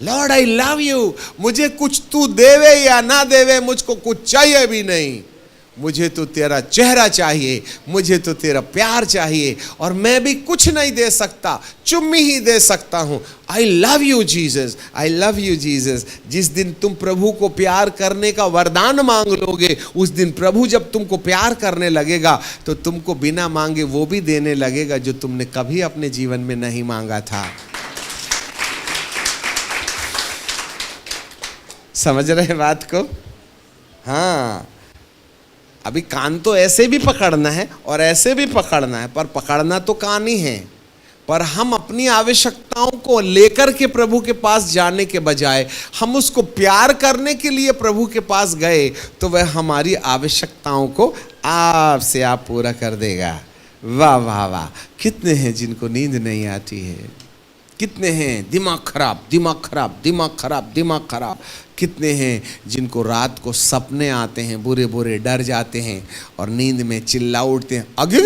लॉर्ड आई लव यू, मुझे कुछ तू देवे या ना देवे, मुझको कुछ चाहिए भी नहीं, मुझे तो तेरा चेहरा चाहिए, मुझे तो तेरा प्यार चाहिए, और मैं भी कुछ नहीं दे सकता, चुम्मी ही दे सकता हूं। आई love you Jesus, I love you Jesus. जिस दिन तुम प्रभु को प्यार करने का वरदान मांग लोगे, उस दिन प्रभु जब तुमको प्यार करने लगेगा तो तुमको बिना मांगे वो भी देने लगेगा जो तुमने कभी अपने जीवन में नहीं मांगा था। समझ रहे हैं बात को? हाँ, अभी कान तो ऐसे भी पकड़ना है और ऐसे भी पकड़ना है, पर पकड़ना तो कान ही है। पर हम अपनी आवश्यकताओं को लेकर के प्रभु के पास जाने के बजाय हम उसको प्यार करने के लिए प्रभु के पास गए, तो वह हमारी आवश्यकताओं को आप से आप पूरा कर देगा। वाह वाह वाह। कितने हैं जिनको नींद नहीं आती है, कितने हैं दिमाग खराब, दिमाग खराब, दिमाग खराब, दिमाग खराब। कितने हैं जिनको रात को सपने आते हैं, बुरे बुरे, डर जाते हैं और नींद में चिल्ला उठते हैं, अगे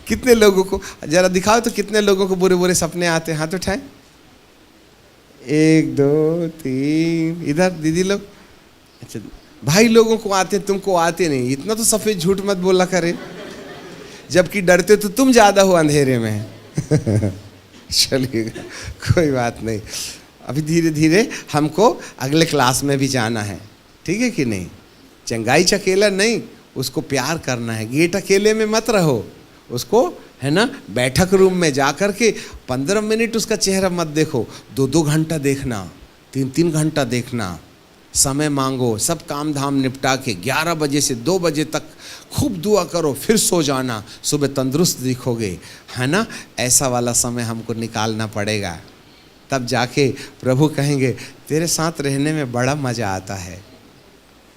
कितने लोगों को जरा दिखाओ तो, कितने लोगों को बुरे बुरे सपने आते हैं? हाथ उठाएं। 1 2 3, इधर दीदी लोग। अच्छा, भाई लोगों को आते, तुमको आते नहीं। इतना तो सफेद झूठ मत बोला करे, जबकि डरते तो तुम ज्यादा हो अंधेरे में। चलिएगा, कोई बात नहीं। अभी धीरे धीरे हमको अगले क्लास में भी जाना है, ठीक है कि नहीं? चंगाई चकेला नहीं, उसको प्यार करना है। गेट अकेले में मत रहो, उसको है ना बैठक रूम में जा कर के 15 मिनट उसका चेहरा मत देखो, 2-2 घंटा देखना, 3-3 घंटा देखना। समय मांगो, सब काम धाम निपटा के 11 बजे से 2 बजे तक खूब दुआ करो, फिर सो जाना, सुबह तंदुरुस्त दिखोगे, है ना? ऐसा वाला समय हमको निकालना पड़ेगा, तब जाके प्रभु कहेंगे तेरे साथ रहने में बड़ा मज़ा आता है,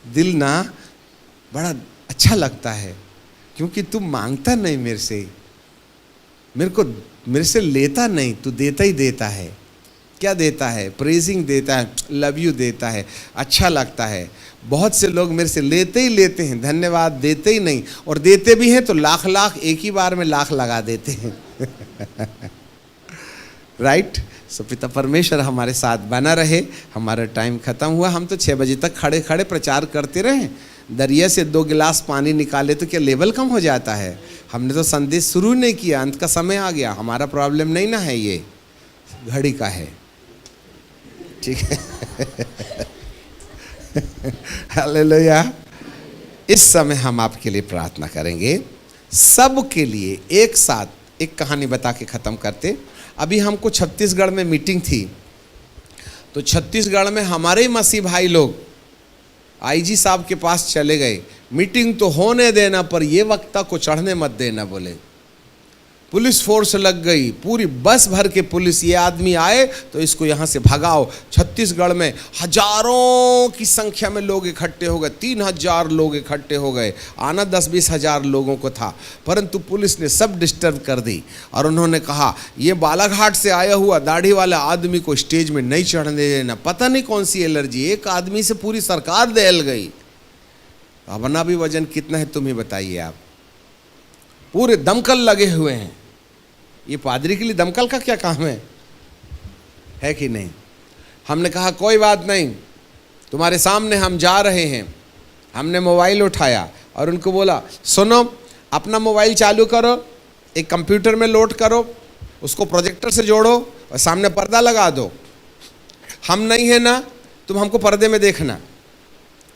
दिल ना बड़ा अच्छा लगता है, क्योंकि तू मांगता नहीं मेरे से, मेरे से लेता नहीं, तू देता ही देता है। क्या देता है? प्रेजिंग देता है, लव यू देता है, अच्छा लगता है। बहुत से लोग मेरे से लेते ही लेते हैं, धन्यवाद देते ही नहीं, और देते भी हैं तो लाख लाख एक ही बार में लाख लगा देते हैं। राइट? सो पिता परमेश्वर हमारे साथ बना रहे। हमारा टाइम खत्म हुआ, हम तो 6 बजे तक खड़े खड़े प्रचार करते रहे। दरिया से 2 गिलास पानी निकाले तो क्या लेवल कम हो जाता है? हमने तो संदेश शुरू नहीं किया, अंत का समय आ गया। हमारा प्रॉब्लम नहीं ना है, ये घड़ी का है, ठीक है? हालेलुया। इस समय हम आपके लिए प्रार्थना करेंगे, सब के लिए एक साथ एक कहानी बता के ख़त्म करते। अभी हमको छत्तीसगढ़ में मीटिंग थी, तो छत्तीसगढ़ में हमारे ही मसीह भाई लोग आईजी साहब के पास चले गए। मीटिंग तो होने देना, पर ये वक्ता को चढ़ने मत देना बोले। पुलिस फोर्स लग गई, पूरी बस भर के पुलिस, ये आदमी आए तो इसको यहाँ से भगाओ। छत्तीसगढ़ में हजारों की संख्या में लोग इकट्ठे हो गए, 3000 लोग इकट्ठे हो गए। आना 10-20 हज़ार लोगों को था, परंतु पुलिस ने सब डिस्टर्ब कर दी और उन्होंने कहा ये बालाघाट से आया हुआ दाढ़ी वाला आदमी को स्टेज में नहीं चढ़ने देना। पता नहीं कौन सी एलर्जी, एक आदमी से पूरी सरकार दहल गई। अपना भी वजन कितना है तुम ही बताइए आप। पूरे दमकल लगे हुए हैं। ये पादरी के लिए दमकल का क्या काम है कि नहीं? हमने कहा कोई बात नहीं, तुम्हारे सामने हम जा रहे हैं। हमने मोबाइल उठाया और उनको बोला सुनो, अपना मोबाइल चालू करो, एक कंप्यूटर में लोड करो, उसको प्रोजेक्टर से जोड़ो और सामने पर्दा लगा दो। हम नहीं है ना, तुम हमको पर्दे में देखना।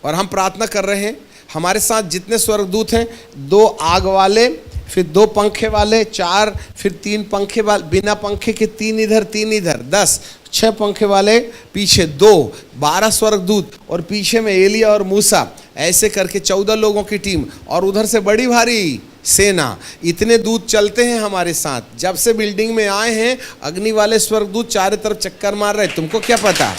और हम प्रार्थना कर रहे हैं। हमारे साथ जितने स्वर्गदूत हैं, 2 आग वाले, फिर 2 पंखे वाले, 4, फिर 3 पंखे वाले, बिना पंखे के 3 इधर 3 इधर, 10, 6 पंखे वाले, पीछे 2, 12 स्वर्गदूत और पीछे में एलिया और मूसा, ऐसे करके 14 लोगों की टीम और उधर से बड़ी भारी सेना। इतने दूत चलते हैं हमारे साथ। जब से बिल्डिंग में आए हैं अग्नि वाले स्वर्गदूत चारों तरफ चक्कर मार रहे। तुमको क्या पता?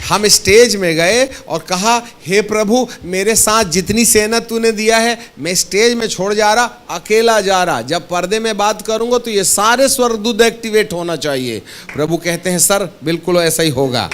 हम स्टेज में गए और कहा हे प्रभु, मेरे साथ जितनी सेना तूने दिया है मैं स्टेज में छोड़ जा रहा, अकेला जा रहा। जब पर्दे में बात करूंगा तो ये सारे स्वर्गदूत एक्टिवेट होना चाहिए। प्रभु कहते हैं सर बिल्कुल ऐसा ही होगा।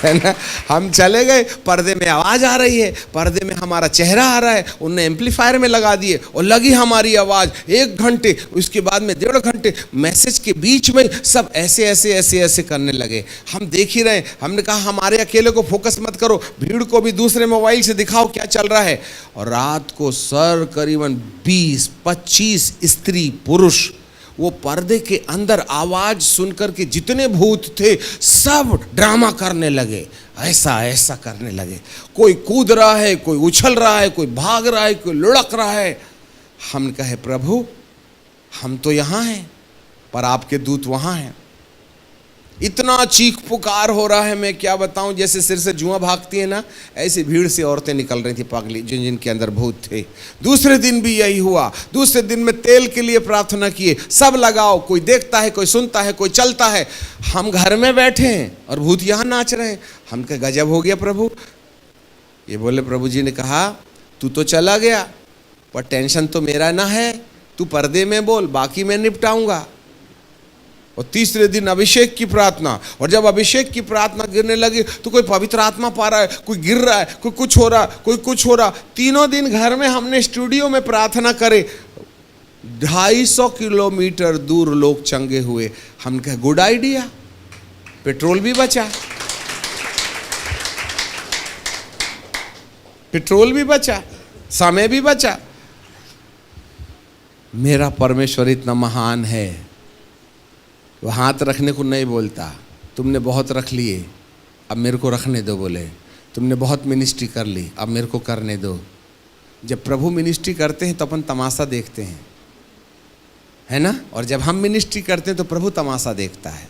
है ना। हम चले गए, पर्दे में आवाज आ रही है, पर्दे में हमारा चेहरा आ रहा है, उनने एम्पलीफायर में लगा दिए और लगी हमारी आवाज। 1 घंटे, उसके बाद में 1.5 घंटे, मैसेज के बीच में सब ऐसे ऐसे ऐसे ऐसे करने लगे। हम देख ही रहे। हमने कहा हमारे अकेले को फोकस मत करो, भीड़ को भी दूसरे मोबाइल से दिखाओ क्या चल रहा है। और रात को सर करीबन 20-25 स्त्री पुरुष वो पर्दे के अंदर आवाज सुनकर के जितने भूत थे सब ड्रामा करने लगे, ऐसा ऐसा करने लगे। कोई कूद रहा है, कोई उछल रहा है, कोई भाग रहा है, कोई लुढ़क रहा है। हमने कहा प्रभु हम तो यहाँ हैं पर आपके दूत वहाँ हैं। इतना चीख पुकार हो रहा है, मैं क्या बताऊं, जैसे सिर से जुआं भागती है ना, ऐसी भीड़ से औरतें निकल रही थी पागली, जिनके अंदर भूत थे। दूसरे दिन भी यही हुआ। दूसरे दिन में तेल के लिए प्रार्थना किए, सब लगाओ, कोई देखता है, कोई सुनता है, कोई चलता है। हम घर में बैठे हैं और भूत यहाँ नाच रहे हैं। हम कहे गजब हो गया प्रभु। ये बोले, प्रभु जी ने कहा तू तो चला गया पर टेंशन तो मेरा ना है, तू पर्दे में बोल, बाकी मैं निपटाऊंगा। और तीसरे दिन अभिषेक की प्रार्थना, और जब अभिषेक की प्रार्थना गिरने लगी तो कोई पवित्र आत्मा पा रहा है, कोई गिर रहा है, कोई कुछ हो रहा, कोई कुछ हो रहा। तीनों दिन घर में हमने स्टूडियो में प्रार्थना करे, 250 किलोमीटर दूर लोग चंगे हुए। हम कहे गुड आइडिया, पेट्रोल भी बचा, पेट्रोल भी बचा, समय भी बचा। मेरा परमेश्वर इतना महान है, वो हाथ रखने को नहीं बोलता। तुमने बहुत रख लिए, अब मेरे को रखने दो। बोले तुमने बहुत मिनिस्ट्री कर ली, अब मेरे को करने दो। जब प्रभु मिनिस्ट्री करते हैं तो अपन तमाशा देखते हैं, है ना। और जब हम मिनिस्ट्री करते हैं तो प्रभु तमाशा देखता है।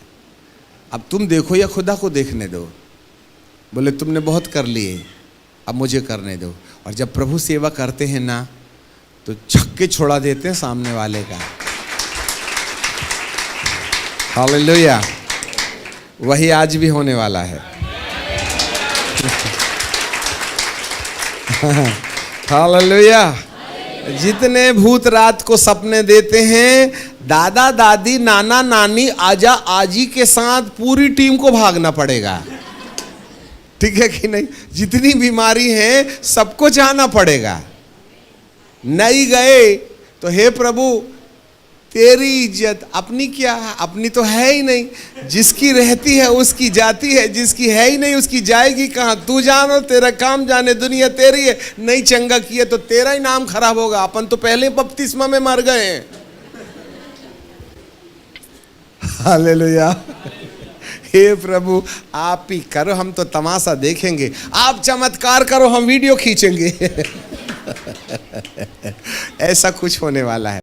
अब तुम देखो या खुदा को देखने दो। बोले तुमने बहुत कर लिए, अब मुझे करने दो। और जब प्रभु सेवा करते हैं ना तो छक्के छोड़ा देते हैं सामने वाले का। हालेलुया। वही आज भी होने वाला है। हालेलुया। जितने भूत रात को सपने देते हैं, दादा दादी नाना नानी आजा आजी के साथ पूरी टीम को भागना पड़ेगा, ठीक है कि नहीं। जितनी बीमारी है सबको जाना पड़ेगा। नहीं गए तो हे प्रभु तेरी इज्जत, अपनी क्या है, अपनी तो है ही नहीं। जिसकी रहती है उसकी जाती है, जिसकी है ही नहीं उसकी जाएगी कहाँ। तू जानो, तेरा काम जाने, दुनिया तेरी है। नहीं चंगा किए तो तेरा ही नाम खराब होगा। अपन तो पहले बपतिस्मा में मर गए हैं। हालेलुया। हे प्रभु आप ही करो, हम तो तमाशा देखेंगे। आप चमत्कार करो, हम वीडियो खींचेंगे। ऐसा कुछ होने वाला है।